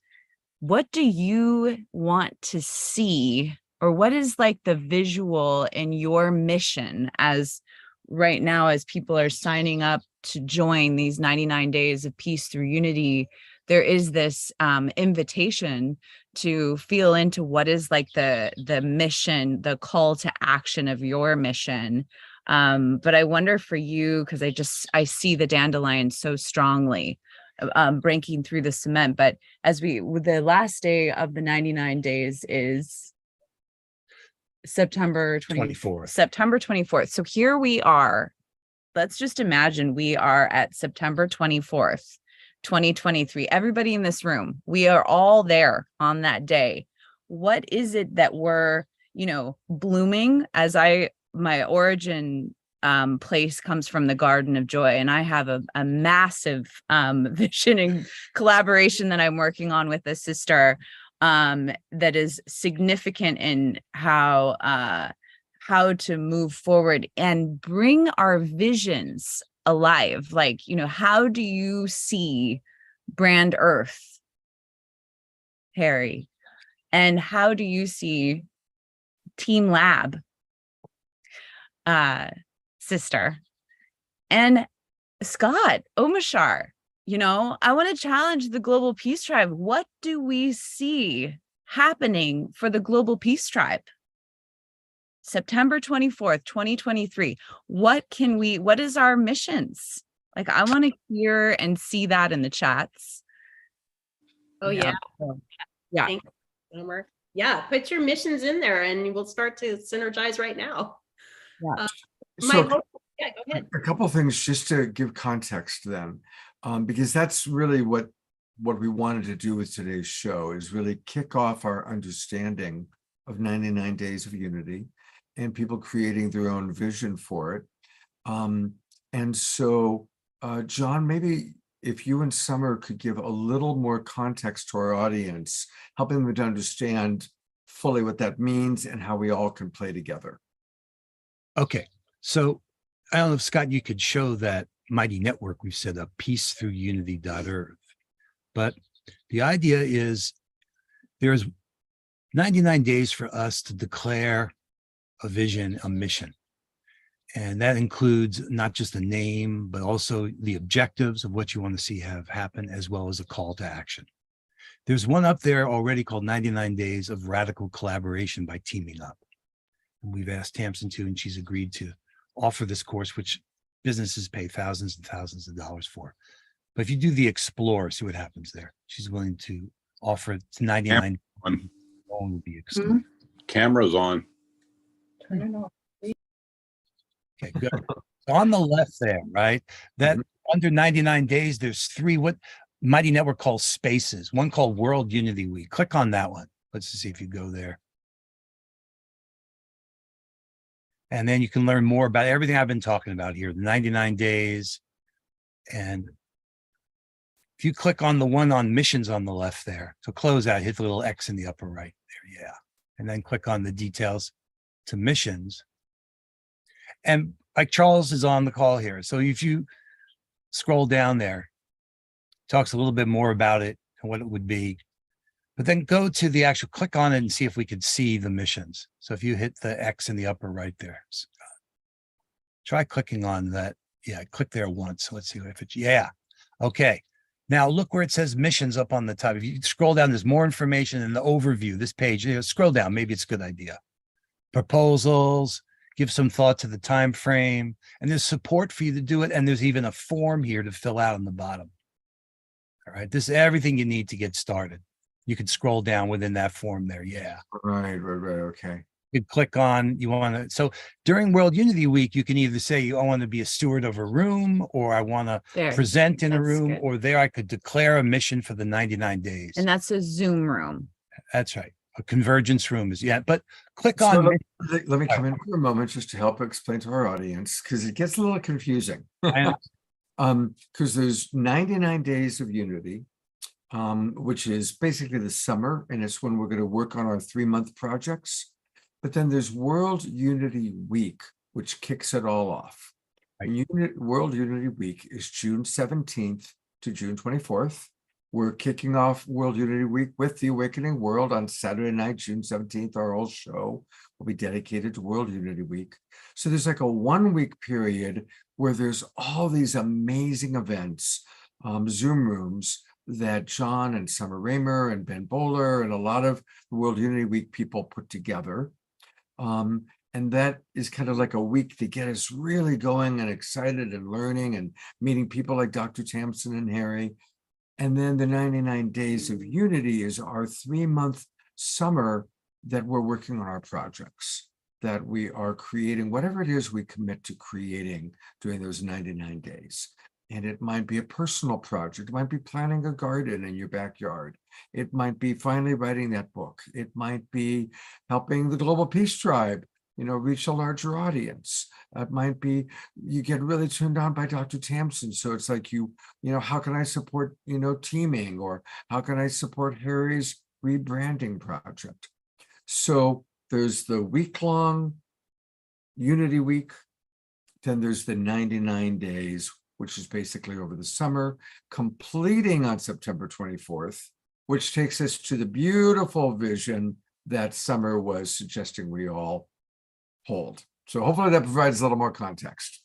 what do you want to see, or what is like the visual in your mission as right now, as people are signing up to join these 99 days of peace through unity? There is this invitation to feel into what is like the mission, the call to action of your mission. But I wonder for you, because I see the dandelion so strongly breaking through the cement. But as the last day of the 99 days is September 24th. September 24th. So here we are. Let's just imagine we are at September 24th, 2023. Everybody in this room, we are all there on that day. What is it that we're, you know, blooming? As my origin place comes from the Garden of Joy, and I have a massive vision and collaboration that I'm working on with a sister that is significant in how to move forward and bring our visions alive. Like, you know, how do you see Brand Earth, Harry? And how do you see Team Lab, sister? And Scott Omashar, you know, I want to challenge the Global Peace Tribe. What do we see happening for the Global Peace Tribe? September 24th, 2023. What is our missions? Like, I want to hear and see that in the chats. Oh, Yeah. Yeah. Thank you, Summer. Yeah, put your missions in there and we'll start to synergize right now. Yeah. So Go ahead. a couple of things just to give context then, because that's really what we wanted to do with today's show, is really kick off our understanding of 99 Days of Unity and people creating their own vision for it. And so, John, maybe if you and Summer could give a little more context to our audience, helping them to understand fully what that means and how we all can play together. Okay, so I don't know if Scott, you could show that mighty network we've set up, peacethrough-unity.earth. But the idea is there's 99 days for us to declare a vision, a mission. And that includes not just a name, but also the objectives of what you want to see have happen, as well as a call to action. There's one up there already called 99 Days of Radical Collaboration by Teaming Up. And we've asked Tamsin to, and she's agreed to offer this course, which businesses pay thousands and thousands of dollars for. But if you do the Explore, see what happens there. She's willing to offer it to 99. Will be exclusive. Camera's on. Turn it off. Okay, good. So on the left there, right? That under 99 days, there's three what Mighty Network calls spaces. One called World Unity Week. Click on that one. Let's see if you go there. And then you can learn more about everything I've been talking about here, the 99 days. And if you click on the one on missions on the left there, to close out, hit the little X in the upper right there. Yeah. And then click on the details to missions. And like Charles is on the call here. So if you scroll down there, talks a little bit more about it and what it would be. But then go to the actual, click on it and see if we could see the missions. So if you hit the X in the upper right there, try clicking on that. Yeah, click there once. Let's see if it's, yeah. Okay. Now look where it says missions up on the top. If you scroll down, there's more information in the overview, this page. Scroll down, maybe it's a good idea. Proposals, give some thought to the time frame, and there's support for you to do it. And there's even a form here to fill out on the bottom. All right, this is everything you need to get started. You can scroll down within that form there. Yeah. Right. Okay. You click on, you want to, so during World Unity Week, you can either say, I want to be a steward of a room, or I want to There. present in a That's room, good. or there I could declare a mission for the 99 days. And that's a Zoom room. That's right. A convergence room is, yeah, but click So on, let me come in for a moment just to help explain to our audience, because it gets a little confusing. Because there's 99 days of unity, which is basically the summer, and it's when we're going to work on our 3-month projects. But then there's World Unity Week, which kicks it all off. World Unity Week is June 17th to June 24th. We're kicking off World Unity Week with The Awakening World on Saturday night, June 17th. Our whole show will be dedicated to World Unity Week. So there's like a 1-week period where there's all these amazing events, Zoom rooms that John and Summer Raymer and Ben Bowler and a lot of the World Unity Week people put together. And that is kind of like a week to get us really going and excited and learning and meeting people like Dr. Tamsin and Harry. And then the 99 Days of Unity is our 3-month summer that we're working on our projects, that we are creating whatever it is we commit to creating during those 99 days. And it might be a personal project. It might be planting a garden in your backyard. It might be finally writing that book. It might be helping the Global Peace Tribe, reach a larger audience. It might be you get really turned on by Dr. Tamsin. So it's like how can I support, teaming, or how can I support Harry's rebranding project? So there's the week-long Unity Week. Then there's the 99 days, which is basically over the summer, completing on September 24th, which takes us to the beautiful vision that Summer was suggesting we all hold. So hopefully that provides a little more context.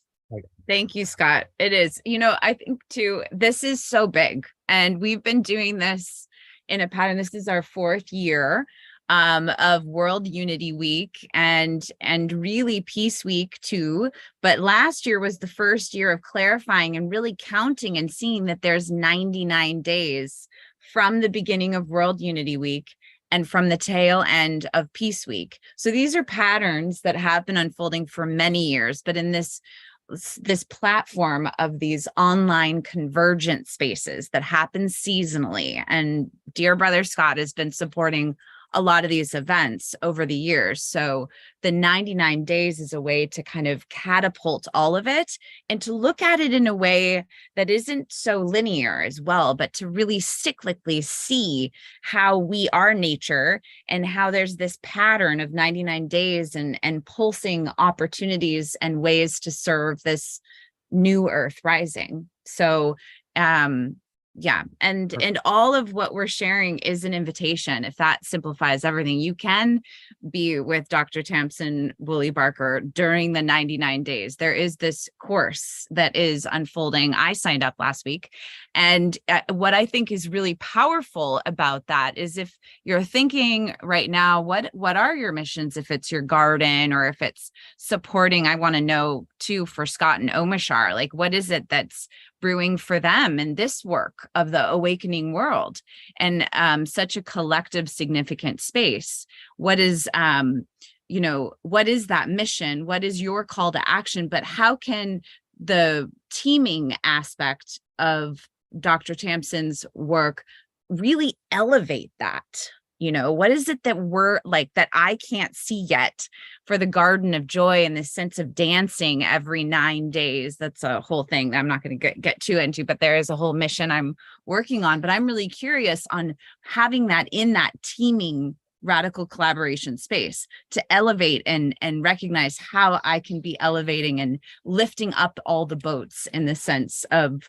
Thank you, Scott. It is, I think too, this is so big, and we've been doing this in a pattern. This is our 4th year of World Unity Week and really Peace Week too. But last year was the first year of clarifying and really counting and seeing that there's 99 days from the beginning of World Unity Week and from the tail end of Peace Week. So these are patterns that have been unfolding for many years, but in this platform of these online convergent spaces that happen seasonally. And dear brother Scott has been supporting a lot of these events over the years. So the 99 days is a way to kind of catapult all of it and to look at it in a way that isn't so linear as well, but to really cyclically see how we are nature and how there's this pattern of 99 days and pulsing opportunities and ways to serve this new earth rising. So yeah, and all of what we're sharing is an invitation. If that simplifies everything, you can be with Dr. Tamsen Woolley Barker during the 99 days. There is this course that is unfolding. I signed up last week. And what I think is really powerful about that is if you're thinking right now, what are your missions? If it's your garden or if it's supporting, I want to know too, for Scott and Omashar, like what is it that's brewing for them in this work of the awakening world and such a collective significant space? What is what is that mission? What is your call to action? But how can the teaming aspect of Dr. Tamsen's work really elevate that? What is it that we're like that I can't see yet for the Garden of Joy and this sense of dancing every 9 days? That's a whole thing that I'm not going to get too into, but there is a whole mission I'm working on. But I'm really curious on having that in that teaming radical collaboration space to elevate and recognize how I can be elevating and lifting up all the boats in the sense of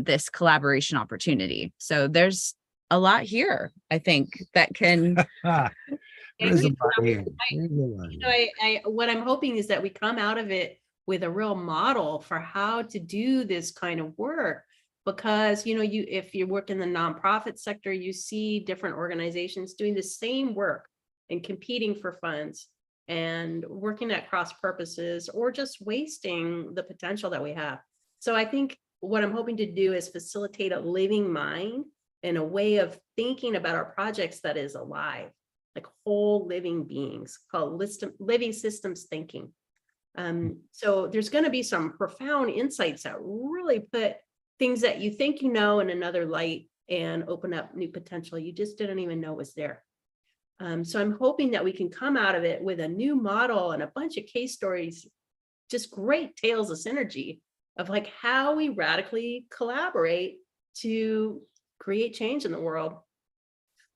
this collaboration opportunity. So there's a lot here, I think, that can. There's a lot here. There's a lot here. What I'm hoping is that we come out of it with a real model for how to do this kind of work. Because, if you work in the nonprofit sector, you see different organizations doing the same work and competing for funds and working at cross purposes or just wasting the potential that we have. So I think what I'm hoping to do is facilitate a living mind and a way of thinking about our projects that is alive, like whole living beings, called living systems thinking. So there's going to be some profound insights that really put things that you think in another light and open up new potential you just didn't even know was there. So I'm hoping that we can come out of it with a new model and a bunch of case stories, just great tales of synergy of like how we radically collaborate to create change in the world.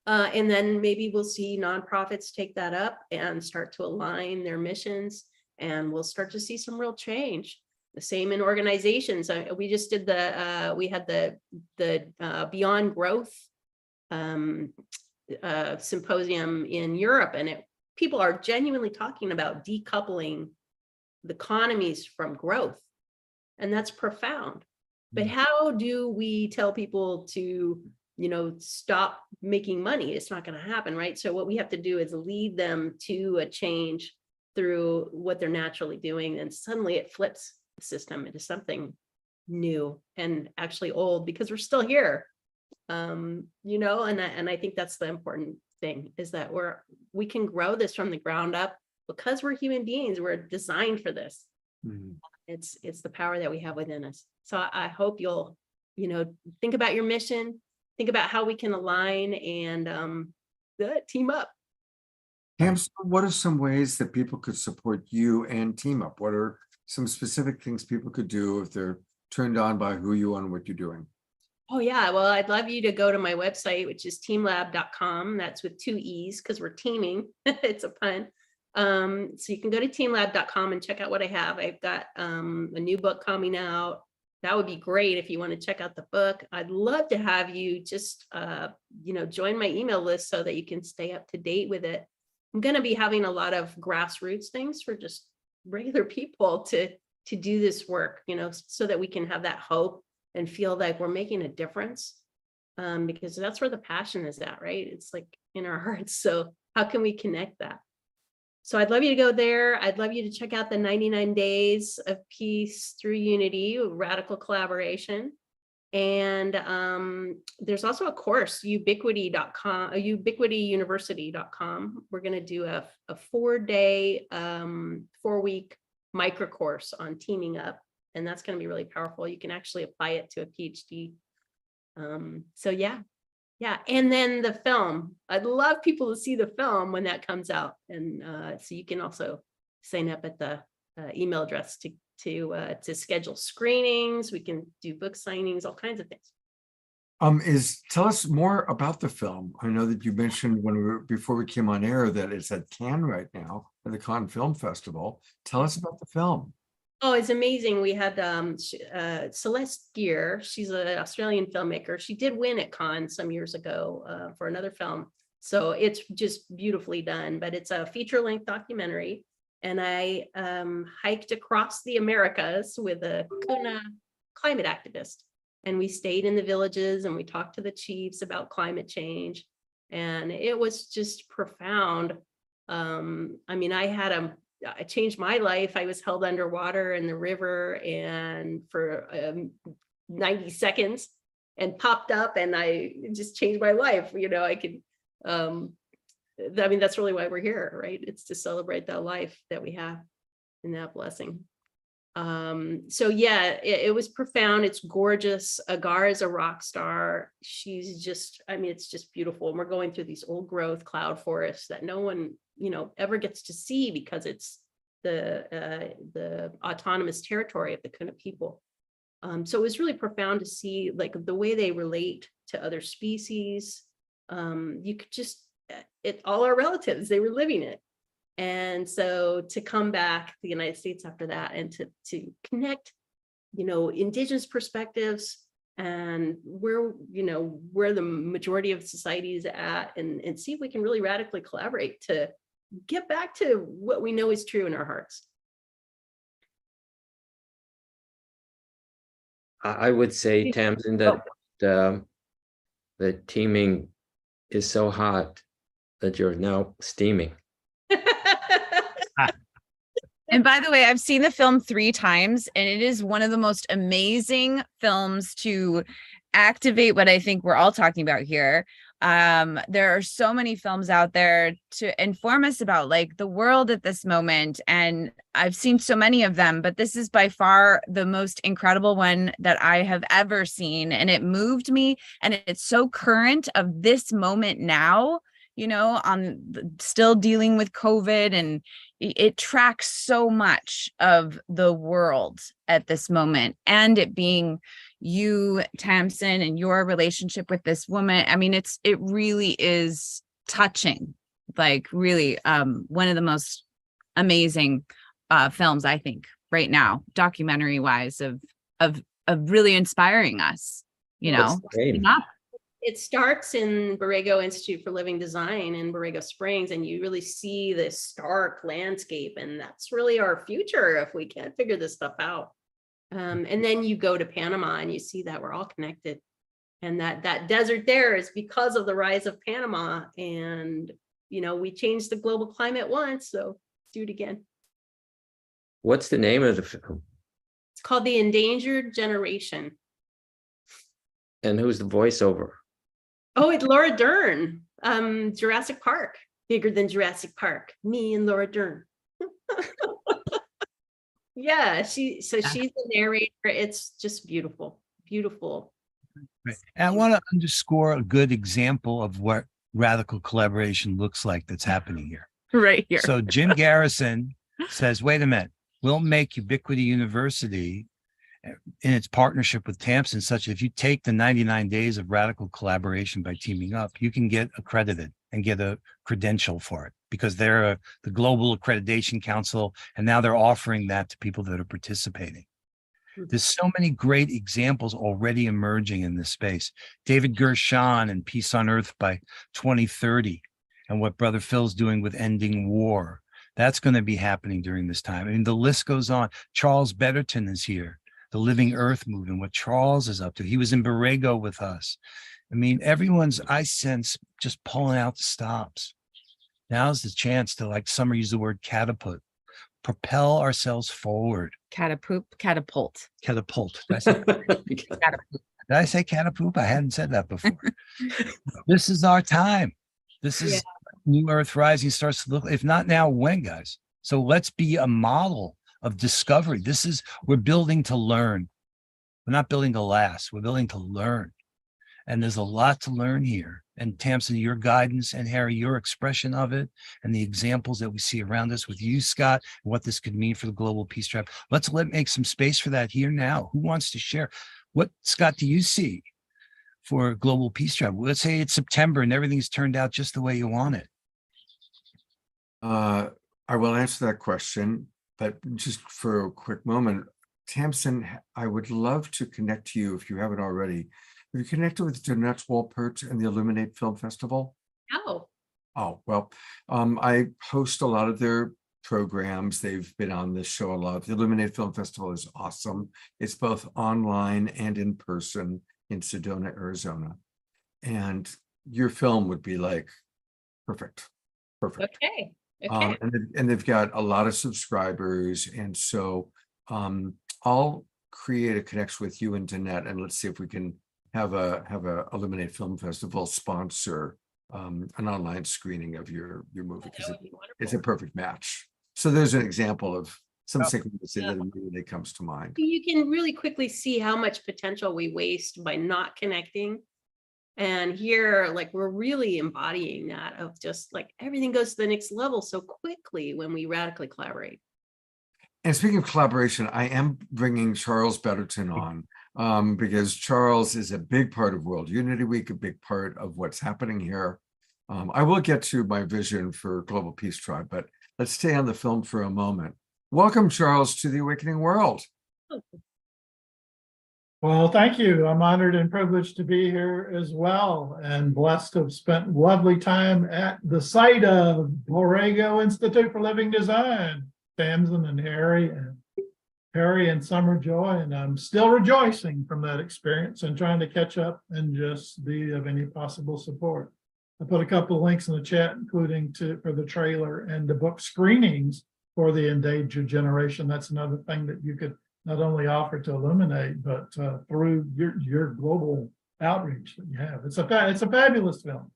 And then maybe we'll see nonprofits take that up and start to align their missions, and we'll start to see some real change. The same in organizations. We just did we had the Beyond Growth symposium in Europe, and people are genuinely talking about decoupling the economies from growth. And that's profound. But how do we tell people to, stop making money? It's not going to happen, right? So what we have to do is lead them to a change through what they're naturally doing. And suddenly it flips the system into something new and actually old, because we're still here. And I think that's the important thing, is that we can grow this from the ground up because we're human beings. We're designed for this. Mhm. It's the power that we have within us. So I hope you'll, think about your mission, think about how we can align and team up. Tamsen, what are some ways that people could support you and Team Up? What are some specific things people could do if they're turned on by who you are and what you're doing? Oh yeah, well, I'd love you to go to my website, which is teamlab.com. That's with 2 E's because we're teaming. It's a pun. So you can go to teamlab.com and check out what I have. I've got a new book coming out. That would be great if you want to check out the book. I'd love to have you just join my email list so that you can stay up to date with it. I'm going to be having a lot of grassroots things for just regular people to do this work, so that we can have that hope and feel like we're making a difference, because that's where the passion is at, right? It's like in our hearts. So how can we connect that? So I'd love you to go there. I'd love you to check out the 99 Days of Peace Through Unity, Radical Collaboration. And there's also a course, ubiquity.com, ubiquityuniversity.com. We're going to do a 4-day, 4-week micro course on teaming up. And that's going to be really powerful. You can actually apply it to a PhD. So yeah, Yeah, and then the film. I'd love people to see the film when that comes out, and so you can also sign up at the email address to schedule screenings. We can do book signings, all kinds of things. Tell us more about the film. I know that you mentioned before we came on air that it's at Cannes right now at the Cannes Film Festival. Tell us about the film. Oh, it's amazing. We had Celeste Gear. She's an Australian filmmaker. She did win at Cannes some years ago for another film. So it's just beautifully done, but it's a feature-length documentary. And I hiked across the Americas with a Kuna climate activist. And we stayed in the villages and we talked to the chiefs about climate change. And it was just profound. I mean, I changed my life. I was held underwater in the river and for 90 seconds and popped up, and I just changed my life. You know, I could, I mean, that's really why we're here, right? It's to celebrate that life that we have and that blessing. So yeah, it was profound. It's gorgeous. Agar is a rock star. She's just, I mean, it's just beautiful. And we're going through these old growth cloud forests that no one, you know, ever gets to see because it's the autonomous territory of the Kuna people. So it was really profound to see like the way they relate to other species. You could just, all our relatives, they were living it. And so to come back to the United States after that and to connect, you know, indigenous perspectives and where the majority of society is at, and see if we can really radically collaborate to get back to what we know is true in our hearts. I would say, Tamsin, that the teaming is so hot that you're now steaming. And by the way, I've seen the film 3 times, and it is one of the most amazing films to activate what I think we're all talking about here. There are so many films out there to inform us about like the world at this moment. And I've seen so many of them, but this is by far the most incredible one that I have ever seen. And it moved me, and it's so current of this moment now, you know, still dealing with COVID, and it tracks so much of the world at this moment, and it being you, Tamsin, and your relationship with this woman. I mean, it really is touching, like really one of the most amazing films, I think, right now, documentary wise, of really inspiring us, you know. It starts in Borrego Institute for Living Design in Borrego Springs, and you really see this stark landscape, and that's really our future if we can't figure this stuff out. And then you go to Panama and you see that we're all connected, and that desert there is because of the rise of Panama. And, you know, we changed the global climate once, so do it again. What's the name of the film? It's called The Endangered Generation. And who's the voiceover? Oh, it's Laura Dern, Jurassic Park, bigger than Jurassic Park, me and Laura Dern. Yeah, she's the narrator. It's just beautiful, beautiful. Right. And I want to underscore a good example of what radical collaboration looks like that's happening here. Right here. So Jim Garrison says, wait a minute, we'll make Ubiquity University in its partnership with Tamsin such that if you take the 99 days of radical collaboration by teaming up, you can get accredited and get a credential for it, because they're the Global Accreditation Council, and now they're offering that to people that are participating. There's so many great examples already emerging in this space. David Gershon and Peace on Earth by 2030, and what Brother Phil's doing with ending war. That's going to be happening during this time. I mean, the list goes on. Charles Betterton is here. The Living Earth movement, what Charles is up to. He was in Borrego with us. I mean, everyone's, I sense, just pulling out the stops. Now's the chance to, like Summer used the word catapult, propel ourselves forward. Catapult. Did I say, did I say catapoop? I hadn't said that before. This is our time. This is New Earth Rising starts to look, if not now, when, guys? So let's be a model of discovery. We're building to learn. We're not building to last. We're building to learn. And there's a lot to learn here. And Tamsin, your guidance, and Harry, your expression of it, and the examples that we see around us with you, Scott, and what this could mean for the Global Peace Tribe. Let's make some space for that here now. Who wants to share? What, Scott, do you see for Global Peace Tribe? Let's say it's September and everything's turned out just the way you want it. I will answer that question, but just for a quick moment, Tamsin, I would love to connect to you if you haven't already. Have you connected with Jeanette Walpert and the Illuminate Film Festival? Oh, Oh, well, I host a lot of their programs. They've been on this show a lot. The Illuminate Film Festival is awesome. It's both online and in person in Sedona, Arizona. And your film would be like perfect. okay. Okay. And they've got a lot of subscribers. And so I'll create a connection with you and Danette, and let's see if we can have a Illuminate Film Festival sponsor an online screening of your movie, because That would be it's a wonderful. perfect match. So there's an example of some Oh. synchronicity that immediately comes to mind. You can really quickly see how much potential we waste by not connecting. And here, like, we're really embodying that of just like everything goes to the next level so quickly when we radically collaborate. And speaking of collaboration, I am bringing Charles Betterton on because Charles is a big part of World Unity Week, a big part of what's happening here. I will get to my vision for Global Peace Tribe, but let's stay on the film for a moment. Welcome, Charles, to the Awakening World. Well, thank you. I'm honored and privileged to be here as well, and blessed to have spent lovely time at the site of Borrego Institute for Living Design, Tamsin and Harry and Summer Joy, and I'm still rejoicing from that experience and trying to catch up and just be of any possible support. I put a couple of links in the chat, including for the trailer and the book screenings for the endangered generation. That's another thing that you could not only offer to Illuminate, but through your global outreach that you have. It's a fabulous film.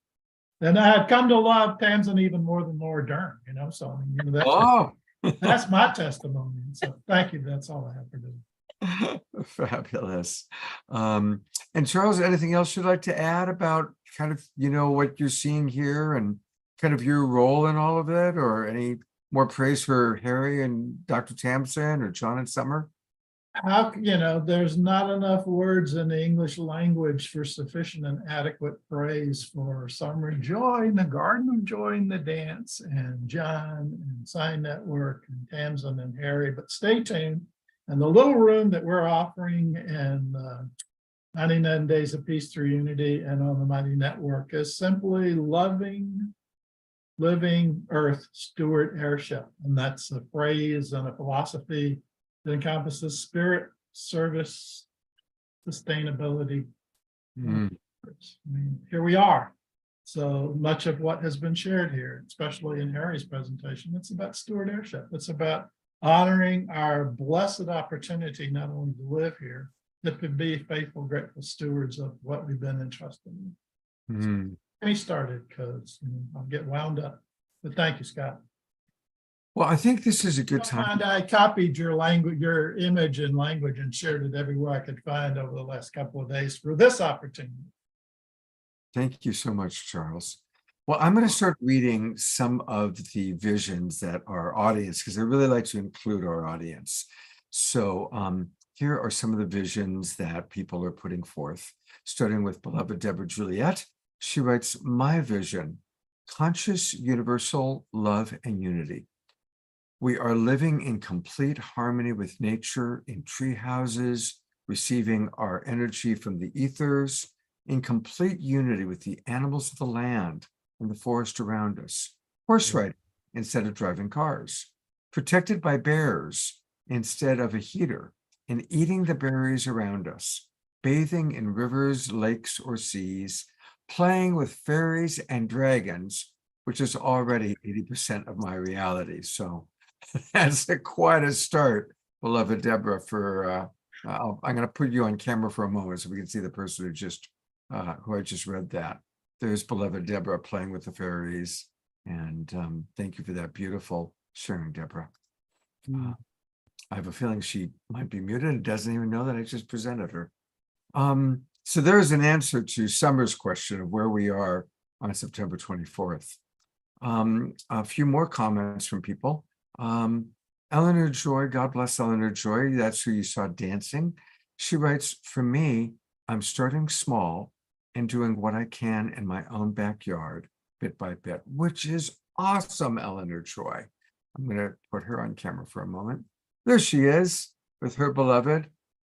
And I had come to love Tamsin even more than Laura Dern, so I mean, that's my testimony. So thank you. That's all I have for today. Fabulous. And Charles, anything else you'd like to add about kind of, what you're seeing here and kind of your role in all of it, or any more praise for Harry and Dr. Tamsin or John and Summer? There's not enough words in the English language for sufficient and adequate praise for Summer Joy and the Garden of Joy and the Dance, and John and Sign Network and Tamsin and Harry. But stay tuned. And the little room that we're offering in 99 Days of Peace Through Unity and on the Mighty Network is simply Loving Living Earth Stewardship. And that's a phrase and a philosophy that encompasses spirit, service, sustainability. I mean, here we are. So much of what has been shared here, especially in Harry's presentation, it's about stewardship. It's about honoring our blessed opportunity not only to live here, but to be faithful, grateful stewards of what we've been entrusted in. So, let me started because I'll get wound up. But thank you, Scott. Well, I think this is a good time. And I copied your image and language and shared it everywhere I could find over the last couple of days for this opportunity. Thank you so much, Charles. Well, I'm going to start reading some of the visions that our audience, because I really like to include our audience. So here are some of the visions that people are putting forth, starting with beloved Deborah Juliet. She writes, "My vision, conscious universal love and unity. We are living in complete harmony with nature, in tree houses, receiving our energy from the ethers, in complete unity with the animals of the land and the forest around us, horse riding instead of driving cars, protected by bears instead of a heater, and eating the berries around us, bathing in rivers, lakes, or seas, playing with fairies and dragons, which is already 80% of my reality." So that's quite a start, beloved Deborah. I'm going to put you on camera for a moment so we can see the person who I just read that. There's beloved Deborah playing with the fairies, and thank you for that beautiful sharing, Deborah. I have a feeling she might be muted and doesn't even know that I just presented her. So there is an answer to Summer's question of where we are on September 24th. A few more comments from people. Eleanor Joy, God bless Eleanor Joy. That's who you saw dancing. She writes, for me, I'm starting small and doing what I can in my own backyard, bit by bit, which is awesome, Eleanor Joy. I'm going to put her on camera for a moment. There she is with her beloved.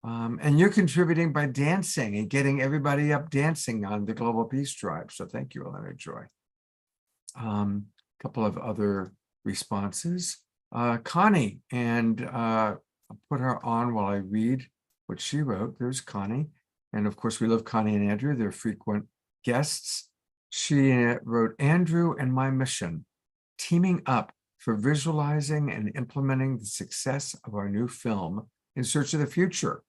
And you're contributing by dancing and getting everybody up dancing on the Global Peace Tribe. So thank you, Eleanor Joy. A couple of other responses. Connie, and I'll put her on while I read what she wrote. There's Connie. And of course, we love Connie and Andrew. They're frequent guests. She wrote, Andrew and my mission, teaming up for visualizing and implementing the success of our new film, In Search of the Future.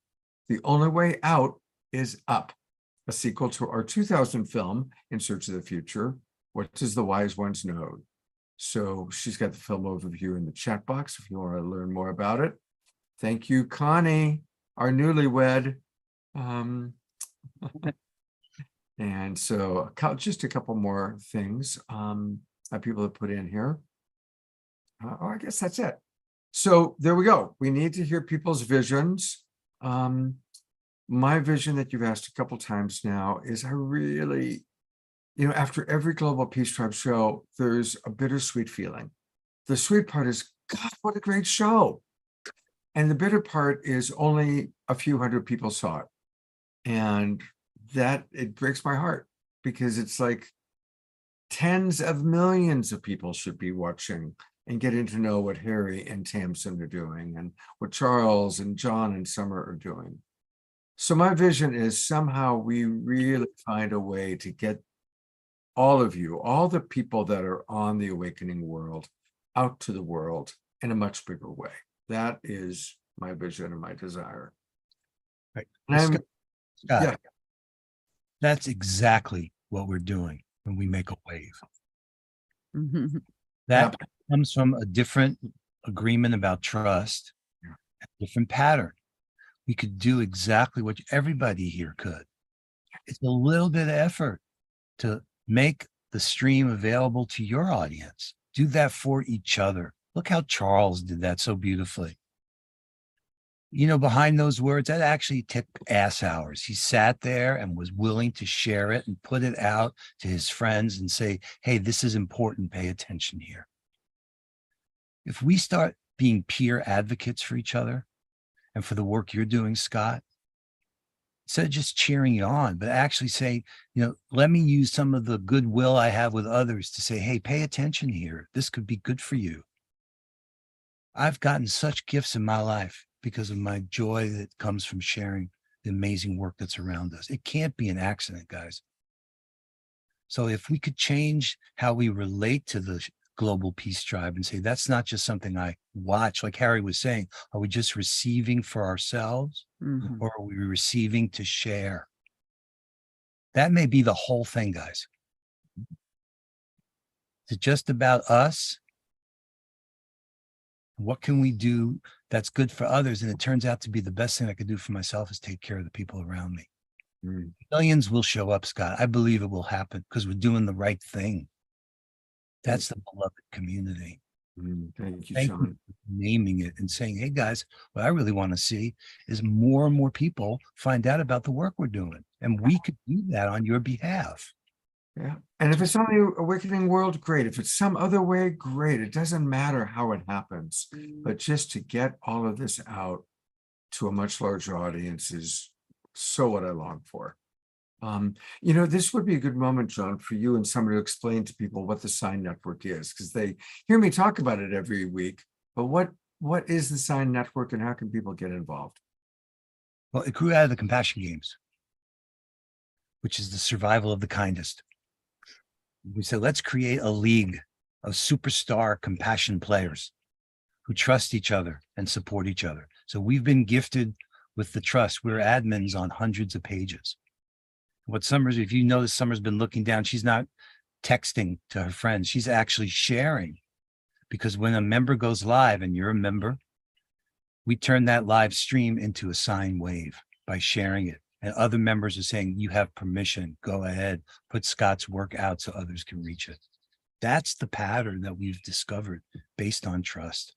The only way out is up, a sequel to our 2000 film, In Search of the Future. What does the wise ones know? So she's got the film overview in the chat box if you want to learn more about it. Thank you, Connie, our newlywed. And so just a couple more things that people have put in here. I guess that's it. So there we go. We need to hear people's visions. My vision that you've asked a couple times now is I really, after every Global Peace Tribe show, there's a bittersweet feeling. The sweet part is, God, what a great show. And the bitter part is only a few hundred people saw it. And that, it breaks my heart because it's like tens of millions of people should be watching and getting to know what Harry and Tamsin are doing and what Charles and John and Summer are doing. So my vision is somehow we really find a way to get all of you, all the people that are on the awakening world, out to the world in a much bigger way. That is my vision and my desire. Right. And Scott, yeah. That's exactly what we're doing when we make a wave. That comes from a different agreement about trust, a different pattern. We could do exactly what everybody here could. It's a little bit of effort to make the stream available to your audience. Do that for each other. Look how Charles did that so beautifully. Behind those words, that actually took ass hours. He sat there and was willing to share it and put it out to his friends and say, hey, this is important. Pay attention here. If we start being peer advocates for each other and for the work you're doing, Scott, instead of just cheering you on, but actually say, let me use some of the goodwill I have with others to say, hey, pay attention here. This could be good for you. I've gotten such gifts in my life because of my joy that comes from sharing the amazing work that's around us. It can't be an accident, guys. So if we could change how we relate to the Global Peace Tribe and say, that's not just something I watch, like Harry was saying, are we just receiving for ourselves or are we receiving to share? That may be the whole thing, guys. Is it just about us? What can we do that's good for others? And it turns out to be the best thing I could do for myself is take care of the people around me. Millions will show up, Scott. I believe it will happen because we're doing the right thing. That's the beloved community. Thank you, Thank Sean. you for naming it and saying, hey, guys, what I really want to see is more and more people find out about the work we're doing. And we could do that on your behalf. Yeah. And if it's on the awakening world, great. If it's some other way, great. It doesn't matter how it happens, but just to get all of this out to a much larger audience is so what I long for. This would be a good moment, John, for you and someone to explain to people what the Sign Network is, because they hear me talk about it every week. But what is the Sign Network and how can people get involved? Well, it grew out of the Compassion Games, which is the survival of the kindest. We said, let's create a league of superstar compassion players who trust each other and support each other. So we've been gifted with the trust. We're admins on hundreds of pages. What Summer's, if you notice, Summer's been looking down. She's not texting to her friends. She's actually sharing, because when a member goes live and you're a member, we turn that live stream into a sine wave by sharing it And other members are saying, you have permission, go ahead, put Scott's work out so others can reach it. That's the pattern that we've discovered based on trust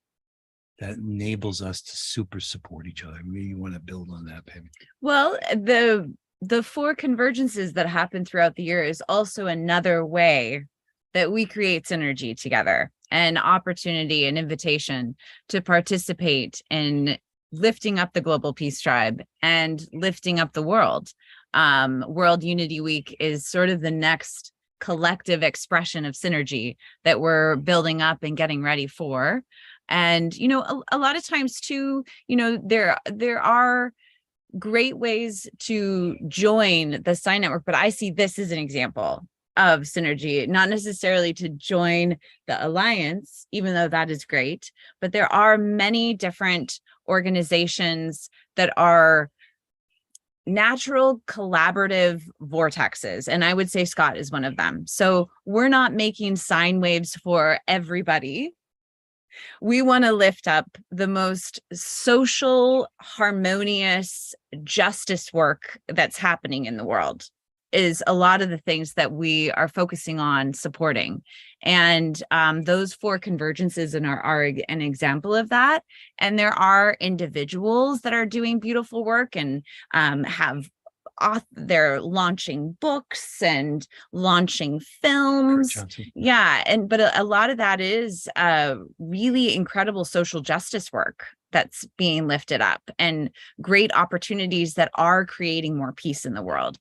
that enables us to super support each other. Maybe you want to build on that, Pam. Well, the 4 convergences that happen throughout the year is also another way that we create synergy together, an opportunity, an invitation to participate in lifting up the Global Peace Tribe and lifting up the world. World Unity Week is sort of the next collective expression of synergy that we're building up and getting ready for. And, you know, a lot of times too, you know, there are great ways to join the Sign Network, but I see this as an example of synergy, not necessarily to join the Alliance, even though that is great, but there are many different organizations that are natural collaborative vortexes. And I would say Scott is one of them. So we're not making sine waves for everybody. We want to lift up the most social, harmonious justice work that's happening in the world, is a lot of the things that we are focusing on supporting. And those 4 convergences are an example of that. And there are individuals that are doing beautiful work and they're launching books and launching films. Yeah. But a lot of that is really incredible social justice work that's being lifted up and great opportunities that are creating more peace in the world.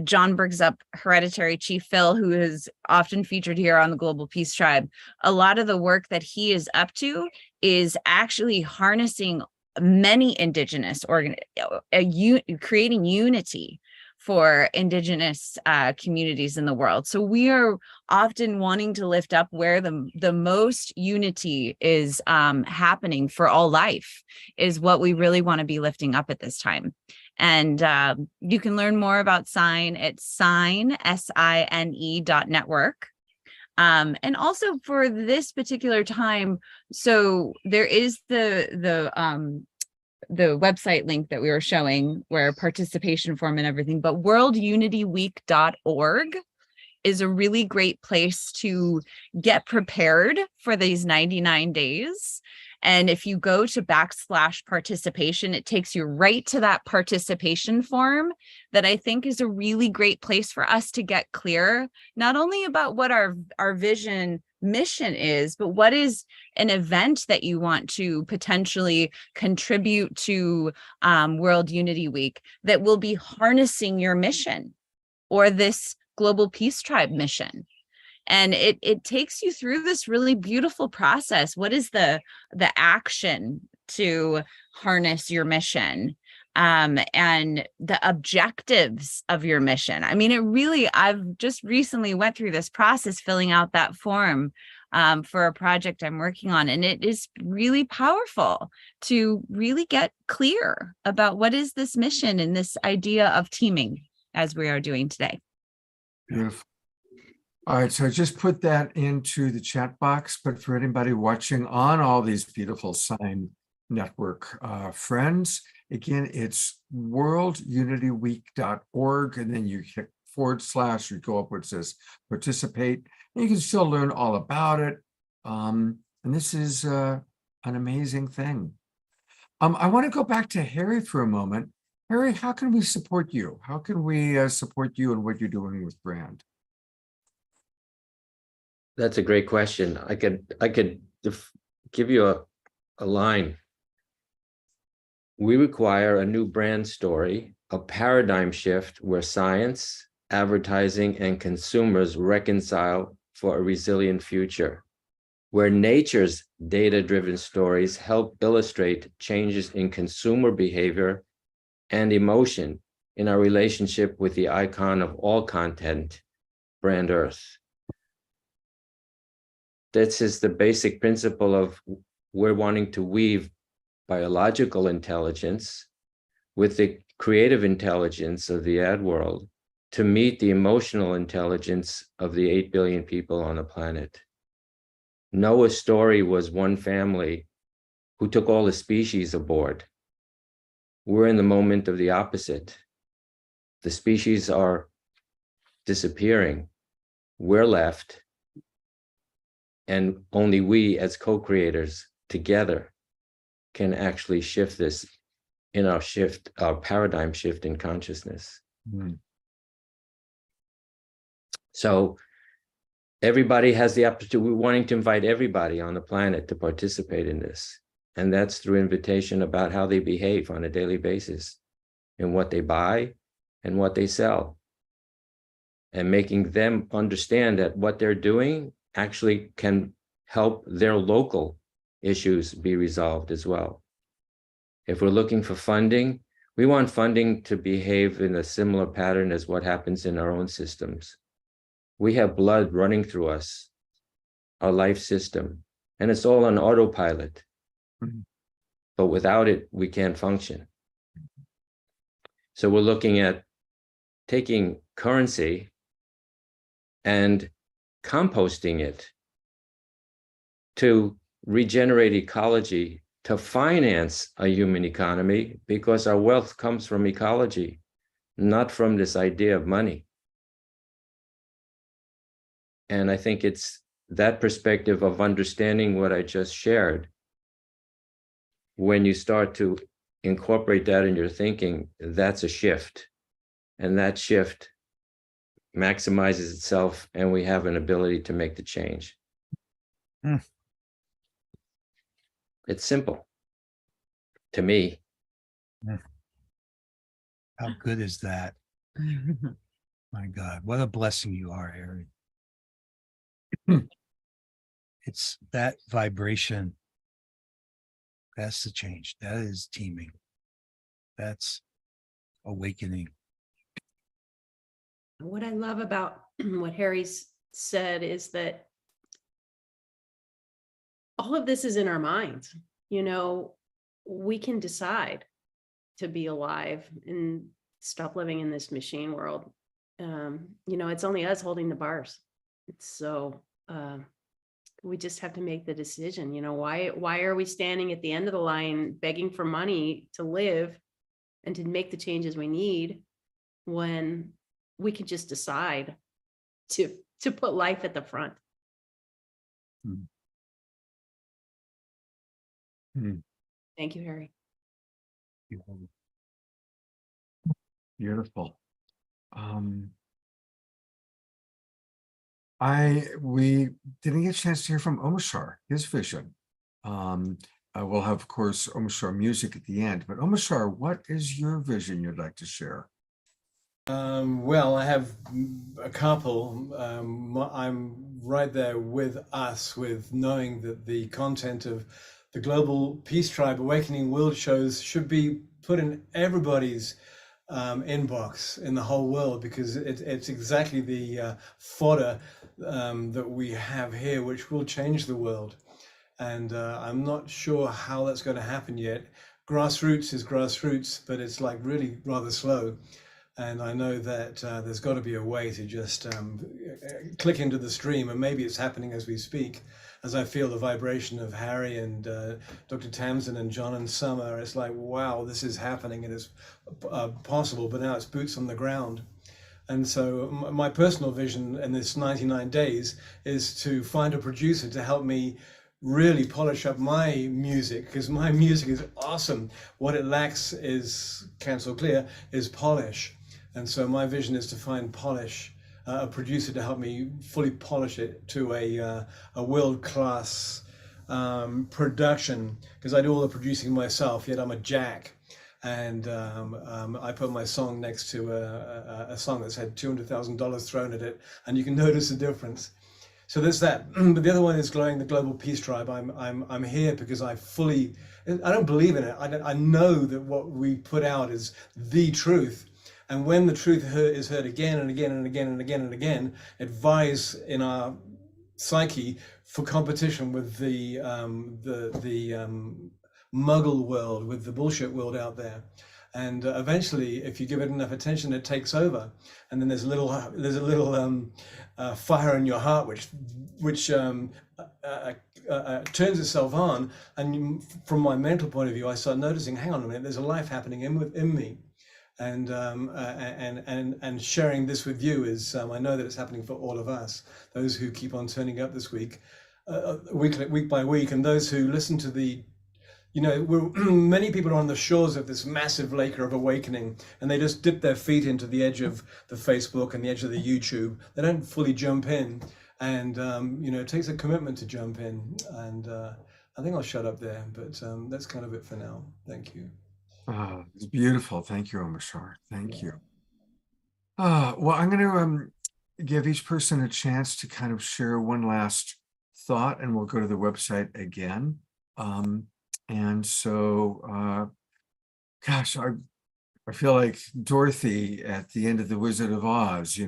John brings up Hereditary Chief Phil, who is often featured here on the Global Peace Tribe. A lot of the work that he is up to is actually harnessing many Indigenous creating unity for Indigenous communities in the world. So we are often wanting to lift up where the most unity is happening for all life is what we really want to be lifting up at this time. And you can learn more about Sign at SINE.network. And also for this particular time, so there is the website link that we were showing where participation form and everything, but worldunityweek.org is a really great place to get prepared for these 99 days. And if you go to /participation, it takes you right to that participation form that I think is a really great place for us to get clear, not only about what our vision mission is, but what is an event that you want to potentially contribute to World Unity Week that will be harnessing your mission or this Global Peace Tribe mission. And it takes you through this really beautiful process. What is the action to harness your mission and the objectives of your mission? I mean, I've just recently went through this process, filling out that form for a project I'm working on. And it is really powerful to really get clear about what is this mission and this idea of teaming as we are doing today. Beautiful. All right, so I just put that into the chat box, but for anybody watching on all these beautiful Sign Network friends, again, it's worldunityweek.org, and then you hit / you go up where it says participate, and you can still learn all about it. And this is an amazing thing. I want to go back to Harry for a moment. Harry, how can we support you? How can we support you and what you're doing with Brand? That's a great question. I could give you a line. We require a new brand story, a paradigm shift where science, advertising, and consumers reconcile for a resilient future, where nature's data-driven stories help illustrate changes in consumer behavior and emotion in our relationship with the icon of all content, Brand Earth. This is the basic principle of we're wanting to weave biological intelligence with the creative intelligence of the ad world to meet the emotional intelligence of the 8 billion people on the planet. Noah's story was one family who took all the species aboard. We're in the moment of the opposite. the species are disappearing, we're left, and only we as co-creators together can actually shift this in our paradigm shift in consciousness. Mm. So everybody has the opportunity. We're wanting to invite everybody on the planet to participate in this. And that's through invitation about how they behave on a daily basis and what they buy and what they sell. And making them understand that what they're doing actually can help their local issues be resolved as well. If we're looking for funding, we want funding to behave in a similar pattern as what happens in our own systems. We have blood running through us, our life system, and it's all on autopilot. Mhm. But without it, we can't function. So we're looking at taking currency and composting it to regenerate ecology, to finance a human economy, because our wealth comes from ecology, not from this idea of money. And I think it's that perspective of understanding what I just shared. When you start to incorporate that in your thinking, that's a shift. And that shift maximizes itself, and we have an ability to make the change. Mm. It's simple to me. How good is that? My God, what a blessing you are, Harry. It's that vibration. That's the change. That is teaming. That's awakening. What I love about what Harry's said is that all of this is in our minds. You know, we can decide to be alive and stop living in this machine world. You know, it's only us holding the bars. So we just have to make the decision. You know, why are we standing at the end of the line begging for money to live and to make the changes we need when we can just decide to put life at the front? Hmm. Thank you, Harry. Beautiful. We didn't get a chance to hear from Omashar, his vision. We'll have, of course, Omashar music at the end, but Omashar, what is your vision you'd like to share? Well, I have a couple. I'm right there with us, with knowing that the content of the Global Peace Tribe Awakening World shows should be put in everybody's inbox in the whole world, because it's exactly the fodder that we have here, which will change the world. And I'm not sure how that's going to happen yet. Grassroots is grassroots, but it's like really rather slow. And I know that there's got to be a way to just click into the stream, and maybe it's happening as we speak. As I feel the vibration of Harry and Dr. Tamsin and John and Summer, it's like, wow, this is happening, and it's possible, but now it's boots on the ground. And so my personal vision in this 99 days is to find a producer to help me really polish up my music, because my music is awesome. What it lacks is, Cancel Clear, is polish. And so my vision is to find polish, a producer to help me fully polish it to a world-class production, because I do all the producing myself, yet I'm a jack. And I put my song next to a song that's had $200,000 thrown at it, and you can notice the difference. So there's that. But the other one is the Global Peace Tribe. I'm here because I don't believe in it. I know that what we put out is the truth. And when the truth is heard again and again and again and again and again, it vies in our psyche for competition with the muggle world, with the bullshit world out there. And eventually, if you give it enough attention, it takes over. And then there's a little fire in your heart, which turns itself on. And from my mental point of view, I start noticing, hang on a minute, there's a life happening in me. and sharing this with you is I know that it's happening for all of us, those who keep on turning up this week, week by week, and those who listen to the, many people are on the shores of this massive lake of awakening, and they just dip their feet into the edge of the Facebook and the edge of the YouTube. They don't fully jump in, and it takes a commitment to jump in. And I think I'll shut up there, but that's kind of it for now. Thank you. It's beautiful. Thank you, Omashar. Thank you. Well, I'm going to give each person a chance to kind of share one last thought, and we'll go to the website again. And so, gosh, I feel like Dorothy at the end of The Wizard of Oz,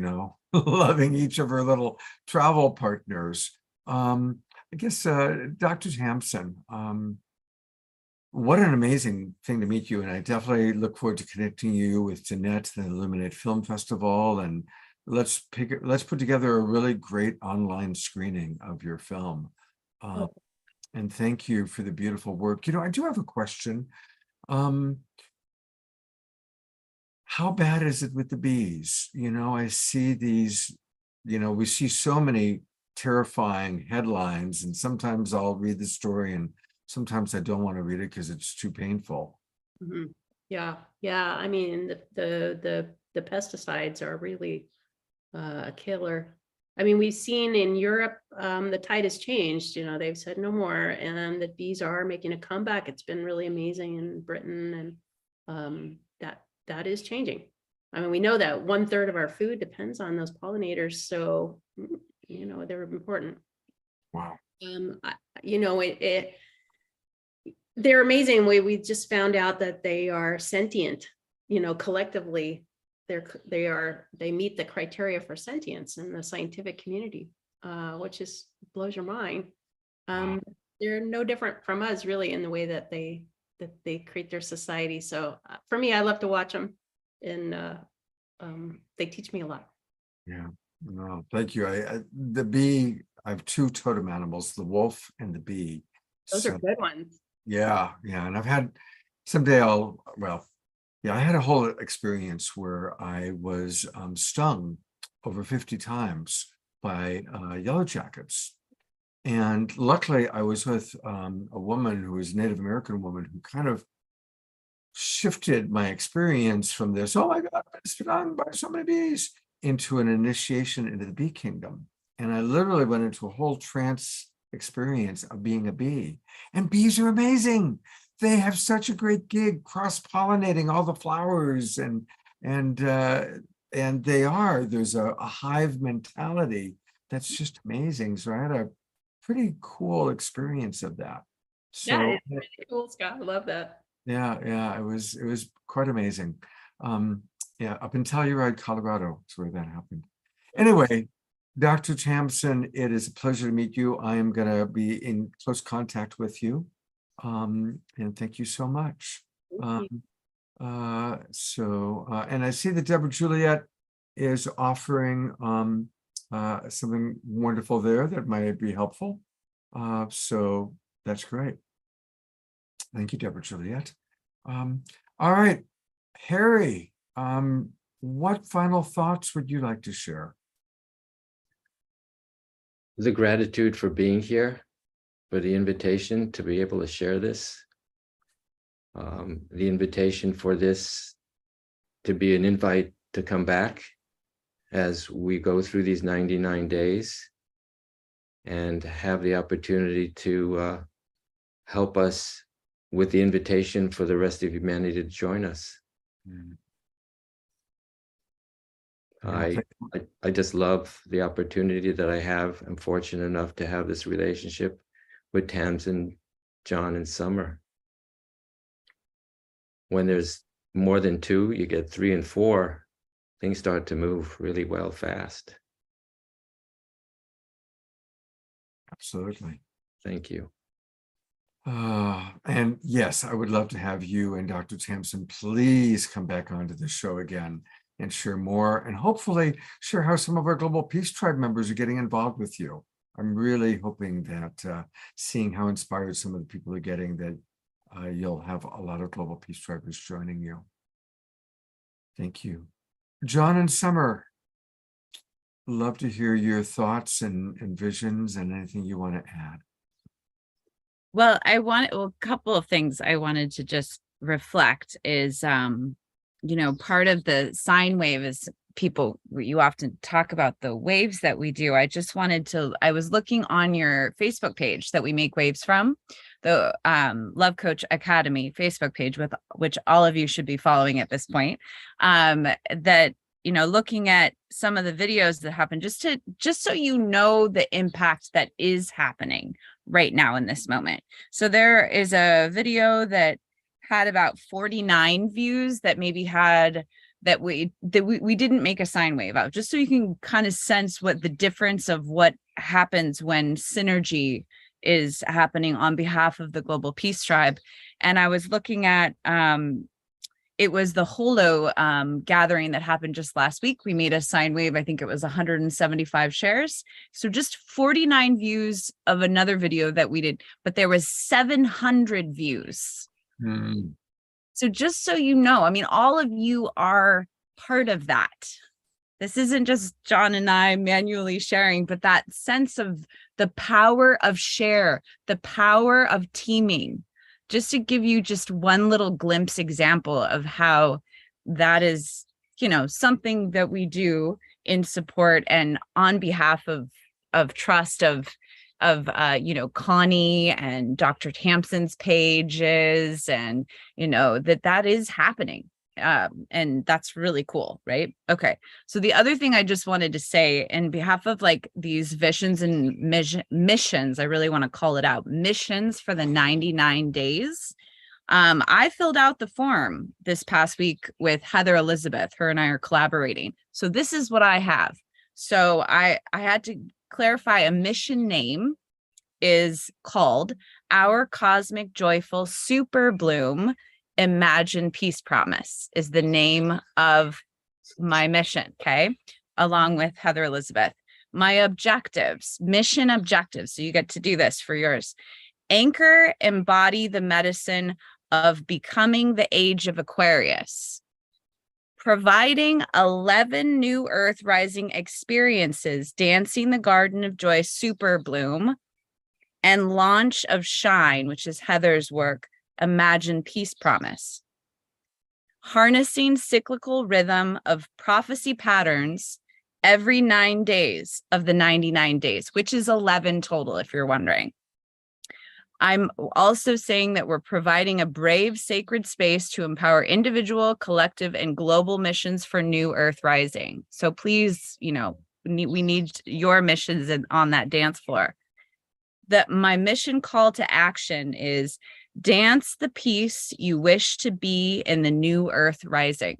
loving each of her little travel partners. I guess, Dr. Tamsen, what an amazing thing to meet you. And I definitely look forward to connecting you with Jeanette, the Illuminate Film Festival. And let's put together a really great online screening of your film. And thank you for the beautiful work. I do have a question. How bad is it with the bees? I see these, we see so many terrifying headlines, and sometimes I'll read the story and sometimes I don't want to read it because it's too painful. Mhm. Yeah. I mean, the pesticides are really a killer. I mean, we've seen in Europe, the tide has changed. They've said no more, and the bees are making a comeback. It's been really amazing in Britain, and that is changing. I mean, we know that 1/3 of our food depends on those pollinators, so they're important. Wow. They're amazing. We just found out that they are sentient. Collectively, they meet the criteria for sentience in the scientific community, which blows your mind. They're no different from us, really, in the way that they create their society. So for me, I love to watch them, and they teach me a lot. Yeah. No, thank you. The bee, I have two totem animals, the wolf and the bee. Those are good ones. Yeah. And I've had I had a whole experience where I was stung over 50 times by yellow jackets. And luckily I was with a woman who was a Native American woman who kind of shifted my experience from this, oh my God, I've been stung by so many bees, into an initiation into the bee kingdom. And I literally went into a whole trance experience of being a bee. And bees are amazing. They have such a great gig, cross-pollinating all the flowers, and there's a hive mentality that's just amazing. So I had a pretty cool experience of that. So Yeah, it's really cool, Scott. I love that. Yeah, it was quite amazing. Up in Telluride, Colorado is where that happened. Anyway, Dr. Tamsen, it is a pleasure to meet you. I am going to be in close contact with you. And thank you so much. And I see that Deborah Juliet is offering something wonderful there that might be helpful. So that's great. Thank you, Deborah Juliet. All right, Harry, what final thoughts would you like to share? The gratitude for being here, for the invitation to be able to share this, the invitation for this to be an invite to come back as we go through these 99 days and have the opportunity to help us with the invitation for the rest of humanity to join us. I just love the opportunity that I have. I'm fortunate enough to have this relationship with Tamsen, John, and Summer. When there's more than two, you get 3 and 4, things start to move really well fast. Absolutely. Thank you. And yes, I would love to have you and Dr. Tamsen please come back onto the show again and share more, and hopefully share how some of our Global Peace Tribe members are getting involved with you. I'm really hoping that seeing how inspired some of the people are getting, that you'll have a lot of Global Peace Tribers joining you. Thank you. John and Summer, love to hear your thoughts and visions and anything you want to add. Well, a couple of things I wanted to just reflect is, part of the sine wave is you often talk about the waves that we do. I was looking on your Facebook page that we make waves from, the Love Coach Academy Facebook page, which all of you should be following at this point. Looking at some of the videos that happen, just so you know the impact that is happening right now in this moment. So there is a video that had about 49 views that maybe had that we didn't make a sine wave out, just so you can kind of sense what the difference of what happens when synergy is happening on behalf of the Global Peace Tribe. And I was looking at it was the Holo gathering that happened just last week. We made a sine wave. I think it was 175 shares. So just 49 views of another video that we did, but there was 700 views. So just so you know, I mean, all of you are part of that. This isn't just John and I manually sharing, but that sense of the power of share, the power of teaming. Just to give you just one little glimpse example of how that is, something that we do in support and on behalf of trust of Connie and Dr. Tamsen's pages, and that is happening. And that's really cool, right? Okay. So the other thing I just wanted to say in behalf of like these visions and missions, I really want to call it out, missions for the 99 days. I filled out the form this past week with Heather Elizabeth. Her and I are collaborating. So this is what I have. So I had to clarify a mission name is called Our Cosmic Joyful Super Bloom Imagine Peace Promise is the name of my mission, okay? Along with Heather Elizabeth. My objectives, mission objectives, so you get to do this for yours. Anchor, embody the medicine of becoming the age of Aquarius. Providing 11 new Earth Rising experiences, dancing the Garden of Joy Super Bloom, and launch of Shine, which is Heather's work, Imagine Peace Promise. Harnessing cyclical rhythm of prophecy patterns every 9 days of the 99 days, which is 11 total, if you're wondering. I'm also saying that we're providing a brave, sacred space to empower individual, collective, and global missions for New Earth Rising. So please, we need your missions on that dance floor. My mission call to action is dance the peace you wish to be in the New Earth Rising.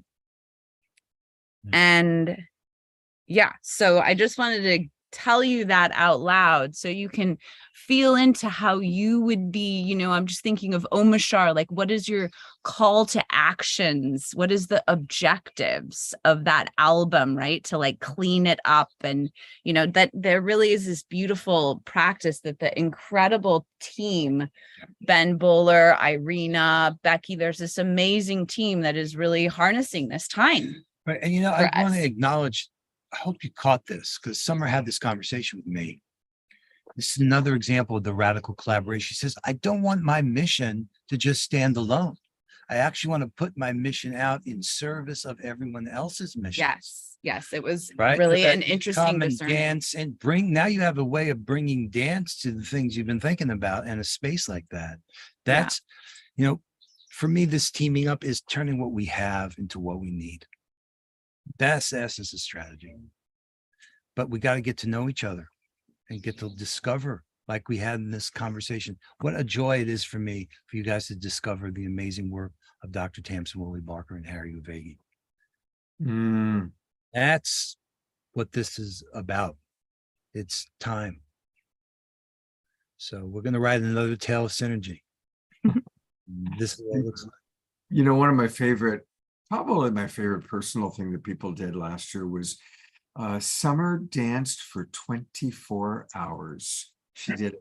And yeah, so I just wanted to tell you that out loud so you can feel into how you would be, I'm just thinking of Omashar, like what is your call to actions? What is the objectives of that album, right? To like clean it up. And, that there really is this beautiful practice that the incredible team, Ben Bowler, Irina, Becky, there's this amazing team that is really harnessing this time. Right. And, I want to acknowledge, I hope you caught this because Summer had this conversation with me. This is another example of the radical collaboration. She says, I don't want my mission to just stand alone. I actually want to put my mission out in service of everyone else's mission. Yes. It was right? really That an you interesting come and discernment. dance and now you have a way of bringing dance to the things you've been thinking about in a space like that. That's, for me, this teaming up is turning what we have into what we need. That's the essence of strategy. But we got to get to know each other and get to discover, like we had in this conversation, what a joy it is for me, for you guys to discover the amazing work of Dr. Tamsen Woolley-Barker and Harry Uvegi. That's what this is about. It's time. So we're going to write another tale of synergy. This is what it looks like. One of my favorite, probably my favorite personal thing that people did last year was Summer danced for 24 hours. She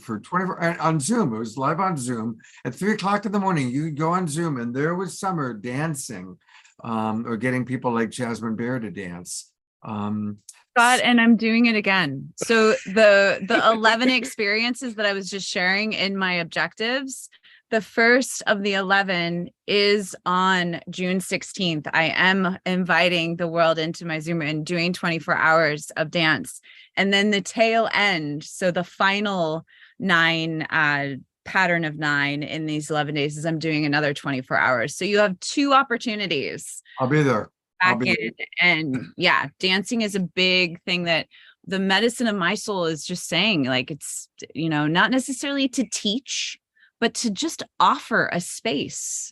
for 24 on Zoom. It was live on Zoom at 3 o'clock in the morning. You go on Zoom and there was Summer dancing or getting people like Jasmine Bear to dance. God, and I'm doing it again. So the 11 experiences that I was just sharing in my objectives, the first of the 11 is on June 16th. I am inviting the world into my Zoom and doing 24 hours of dance. And then the tail end, so the final 9 pattern of 9 in these 11 days is I'm doing another 24 hours. So you have 2 opportunities I'll be there. back in. And yeah, dancing is a big thing that the medicine of my soul is just saying, like, it's, you know, not necessarily to teach, but to just offer a space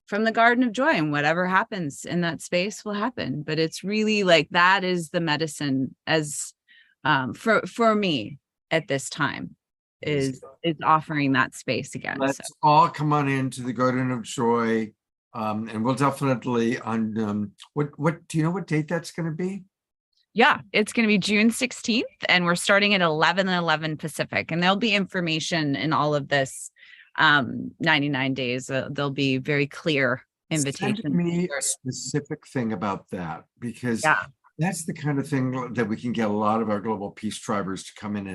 from the Garden of Joy, and whatever happens in that space will happen. But it's really like, that is the medicine as for me at this time, is offering that space again. Let's So all come on into the Garden of Joy. And we'll definitely on what do you know what date that's going to be? yeah, it's going to be June 16th, and we're starting at 11 Pacific, and there'll be information in all of this 99 days. There'll be very clear invitations. Send me a specific thing about that, because Yeah. that's the kind of thing that we can get a lot of our global peace drivers to come in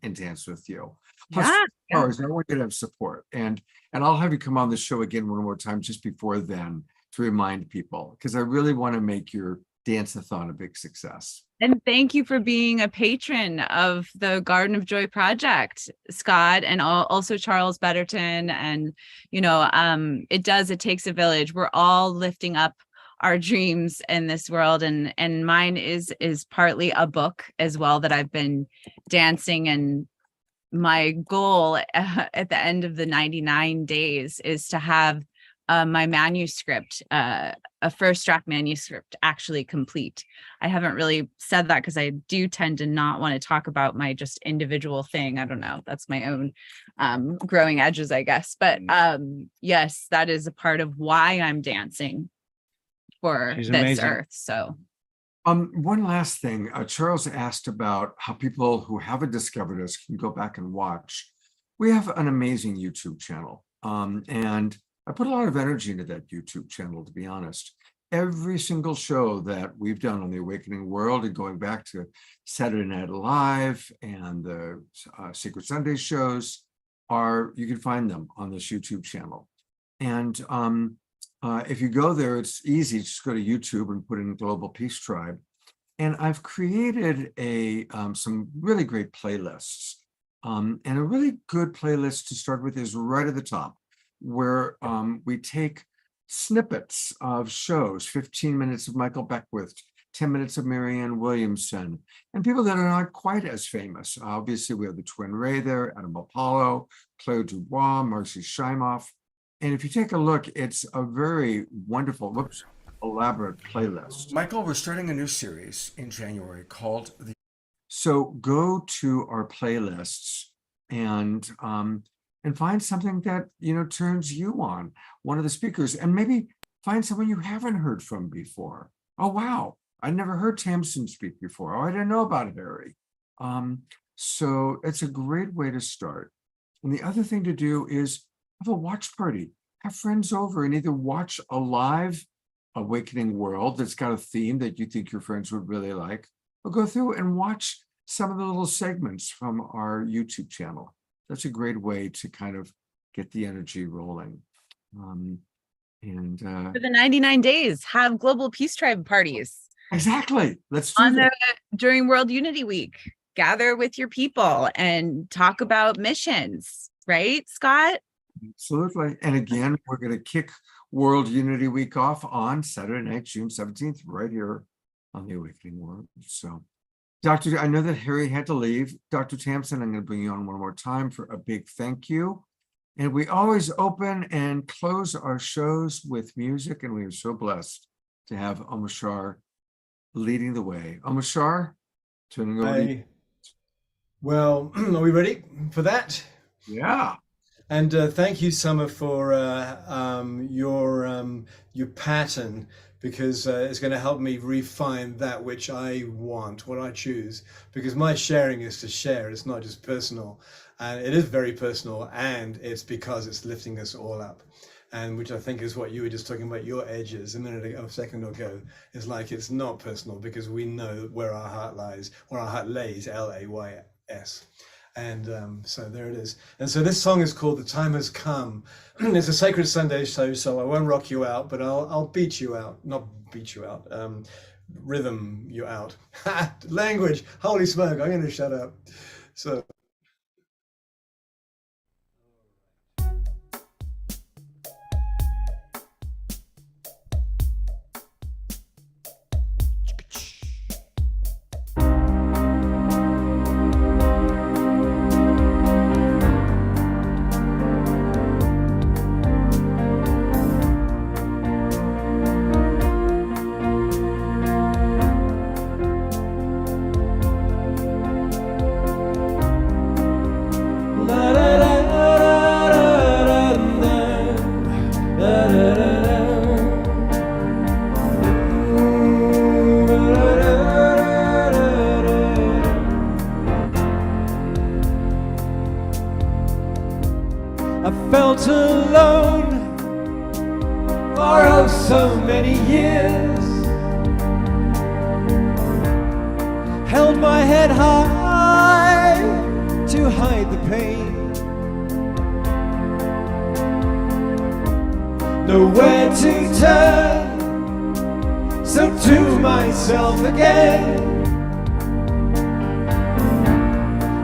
and dance with you. Plus, Yeah. I want you to have support, and I'll have you come on the show again one more time just before then to remind people, because I really want to make your dance-a-thon a big success. And thank you for being a patron of the Garden of Joy project, Scott, and also Charles Betterton. And, you know, it takes a village. We're all lifting up our dreams in this world. And mine is partly a book as well that I've been dancing. And my goal at the end of the 99 days is to have my manuscript, a first draft manuscript, actually complete. I haven't really said that because I do tend to not want to talk about my just individual thing. I don't know. That's my own growing edges, I guess. But yes, that is a part of why I'm dancing for She's this amazing. earth. So One last thing, Charles asked about how people who haven't discovered us can go back and watch. We have an amazing YouTube channel, and I put a lot of energy into that YouTube channel, to be honest. Every single show that we've done on the Awakening World, and going back to Saturday Night Live and the Sacred Sunday shows, you can find them on this YouTube channel. And if you go there, it's easy. Just go to YouTube and put in Global Peace Tribe. And I've created some really great playlists. And a really good playlist to start with is right at the top, where we take snippets of shows, 15 minutes of Michael Beckwith, 10 minutes of Marianne Williamson, and people that are not quite as famous. Obviously, we have the Twin Ray there, Adam Apollo, Claire Dubois, Marcy Shimoff. And if you take a look, it's a very wonderful, elaborate playlist. Michael, we're starting a new series in January called the. So go to our playlists and find something that turns you on, one of the speakers, and maybe find someone you haven't heard from before. Oh wow, I never heard Tamsin speak before. Oh, I didn't know about Harry. So it's a great way to start. And the other thing to do is have a watch party. Have friends over and either watch a live Awakening World that's got a theme that you think your friends would really like, or go through and watch some of the little segments from our YouTube channel. That's a great way to kind of get the energy rolling. for the 99 days, have Global Peace Tribe parties. Exactly. Let's do that. During World Unity Week. Gather with your people and talk about missions, right, Scott? Absolutely. And again, we're going to kick World Unity Week off on Saturday night, June 17th, right here on the Awakening World. So, Dr. I know that Harry had to leave. Dr. Tamsin, I'm going to bring you on one more time for a big thank you. And we always open and close our shows with music, and we are so blessed to have Omashar leading the way. Omashar, turning over to you. Hey. Well, are we ready for that? Yeah. And thank you, Summer, for your pattern, because it's going to help me refine that which I want, what I choose. Because my sharing is to share; it's not just personal, and it is very personal, and it's because it's lifting us all up. and which I think is what you were just talking about, your edges a second ago, is like it's not personal because we know where our heart lies, where our heart lays, Lays. And so there it is. And so this song is called The Time Has Come. It's a Sacred Sunday show, so I won't rock you out, but I'll beat you out. Not beat you out, rhythm you out. Language, holy smoke, I'm gonna shut up. So. I felt alone for oh so many years, held my head high to hide the pain, nowhere to turn, so to myself again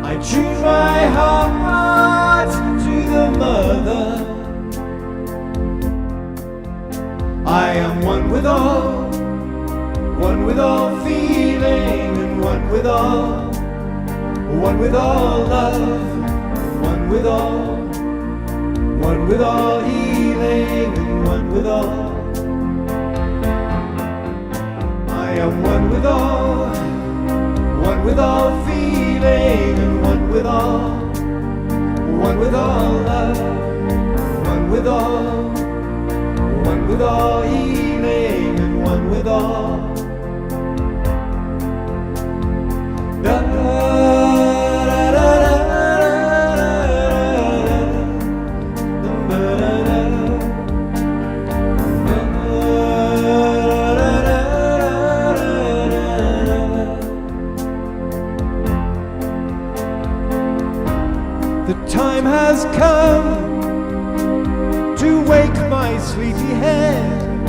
I tune my heart to the mother. I am one with all feeling, and one with all love, one with all healing, and one with all. I am one with all feeling, and one with all love, one with all healing, and one with all. Da, da, da, da, the time has come to wake my sleepy head,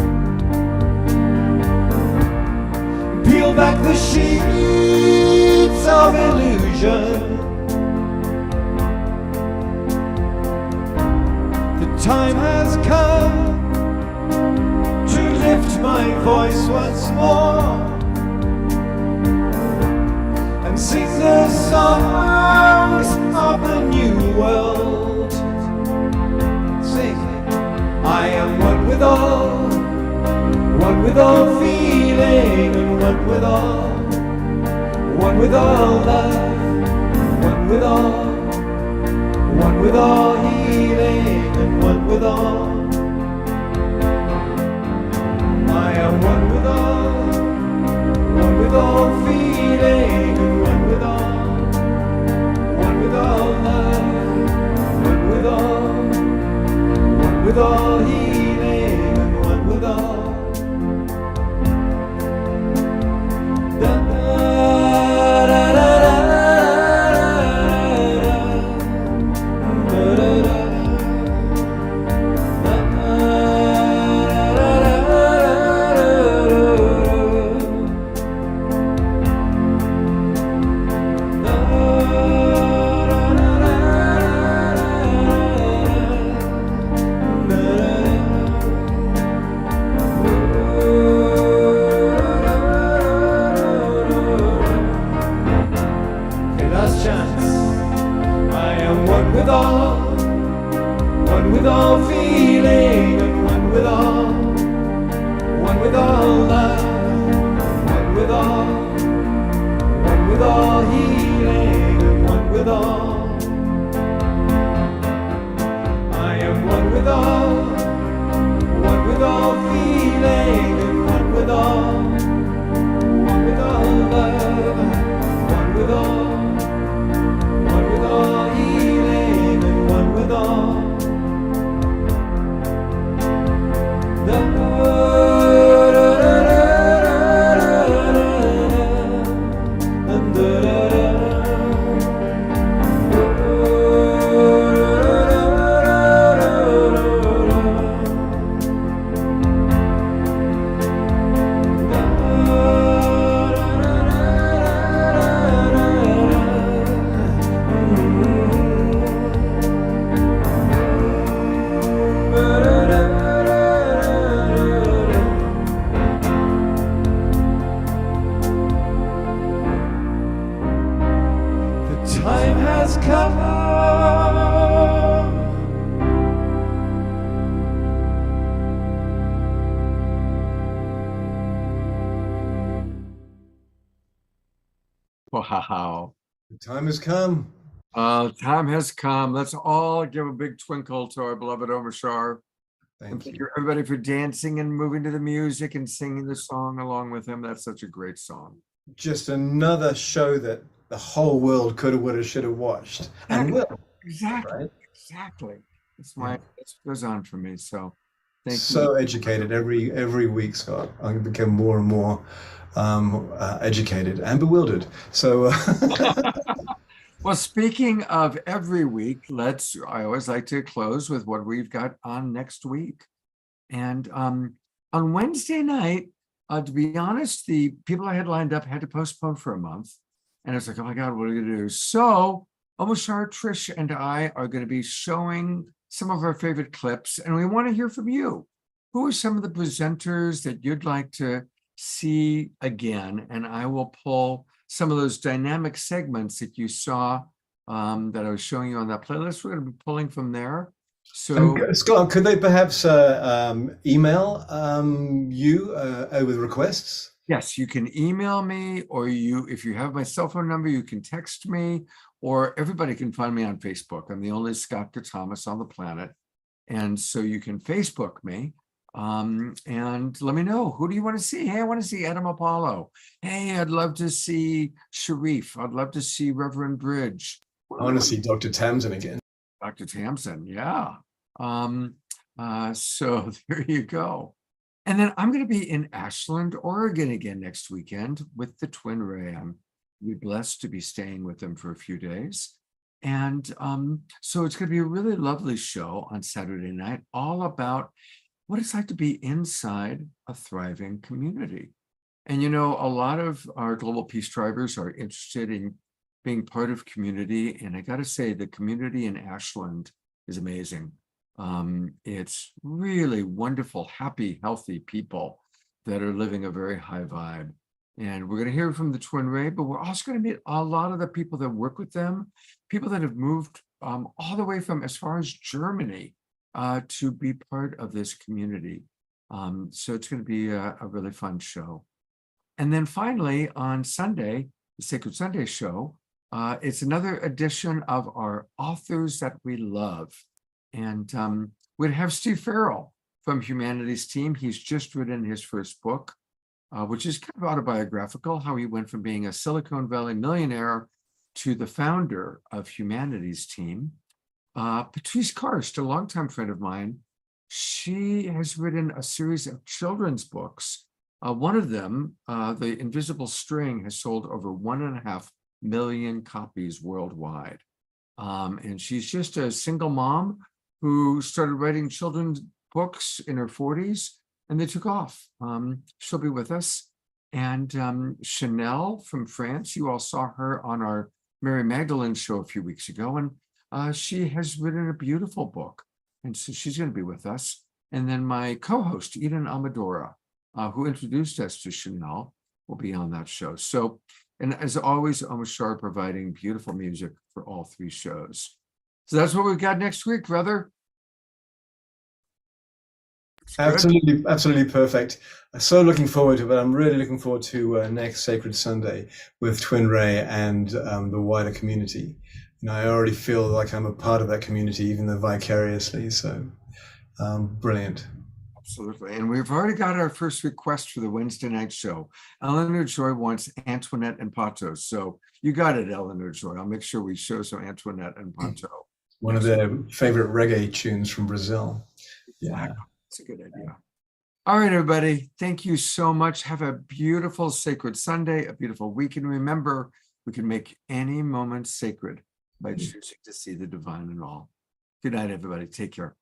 peel back the sheets of illusion. The time has come to lift my voice once more and sing the songs of the new world. Sing, I am one with all feeling, and one with all love, one with all healing, and one with all. I am one with all feeling, and one with all love, one with all healing, and one with all. Da, da, da, da, da, da, da, da. has come. Wow. The time has come. Time has come. Let's all give a big twinkle to our beloved Omar Shar. And Thank thank you. you everybody for dancing and moving to the music and singing the song along with him. That's such a great song. Just another show that the whole world could have, would have, should have watched and will. Exactly. Right? Exactly. It's Yeah. it goes on for me. So thank you. So educated every week, Scott. I become more and more educated and bewildered. So Well, speaking of every week, I always like to close with what we've got on next week. And on Wednesday night, to be honest, the people I had lined up had to postpone for a month. And it's like, oh my God, what are we gonna do? So Omar Shar, Trish, and I are going to be showing some of our favorite clips, and we want to hear from you. Who are some of the presenters that you'd like to see again? And I will pull some of those dynamic segments that you saw that I was showing you on that playlist. We're going to be pulling from there. So Scott, could they perhaps email you with requests? yes, you can email me, or if you have my cell phone number, you can text me, or everybody can find me on Facebook. I'm the only Scott Thomas on the planet. And so you can Facebook me and let me know, who do you want to see? Hey, I want to see Adam Apollo. Hey, I'd love to see Sharif. I'd love to see Reverend Bridge. I want to see Dr. Tamsin again. Dr. Tamsin, yeah. So there you go. And then I'm going to be in Ashland, Oregon again next weekend with the Twin Ray. I'm really blessed to be staying with them for a few days. And so it's going to be a really lovely show on Saturday night, all about what it's like to be inside a thriving community. And, you know, a lot of our global peace drivers are interested in being part of community. And I got to say, the community in Ashland is amazing. It's really wonderful, happy, healthy people that are living a very high vibe. And we're going to hear from the Twin Ray, but we're also going to meet a lot of the people that work with them, people that have moved all the way from as far as Germany to be part of this community. So it's going to be a really fun show. And then finally, on Sunday, the Sacred Sunday show, it's another edition of our Authors That We Love. And we'd have Steve Farrell from Humanity's Team. He's just written his first book, which is kind of autobiographical, how he went from being a Silicon Valley millionaire to the founder of Humanity's Team. Patrice Karst, a longtime friend of mine, she has written a series of children's books. One of them, The Invisible String, has sold over 1.5 million copies worldwide. And she's just a single mom who started writing children's books in her 40s, and they took off. She'll be with us. And Chanel from France, you all saw her on our Mary Magdalene show a few weeks ago, and she has written a beautiful book. And so she's going to be with us. And then my co-host, Eden Amadora, who introduced us to Chanel, will be on that show. So, and as always, Omar Shar providing beautiful music for all three shows. So that's what we've got next week, brother. Absolutely, absolutely perfect. So looking forward to it. I'm really looking forward to next Sacred Sunday with Twin Ray and the wider community. You know, I already feel like I'm a part of that community, even though vicariously. So brilliant. Absolutely. And we've already got our first request for the Wednesday night show. Eleanor Joy wants Antoinette and Pato. So you got it, Eleanor Joy. I'll make sure we show some Antoinette and Pato. One of their favorite reggae tunes from Brazil. Yeah. That's a good idea. All right, everybody. Thank you so much. Have a beautiful Sacred Sunday, a beautiful weekend. Remember, we can make any moment sacred by choosing to see the divine in all. Good night, everybody. Take care.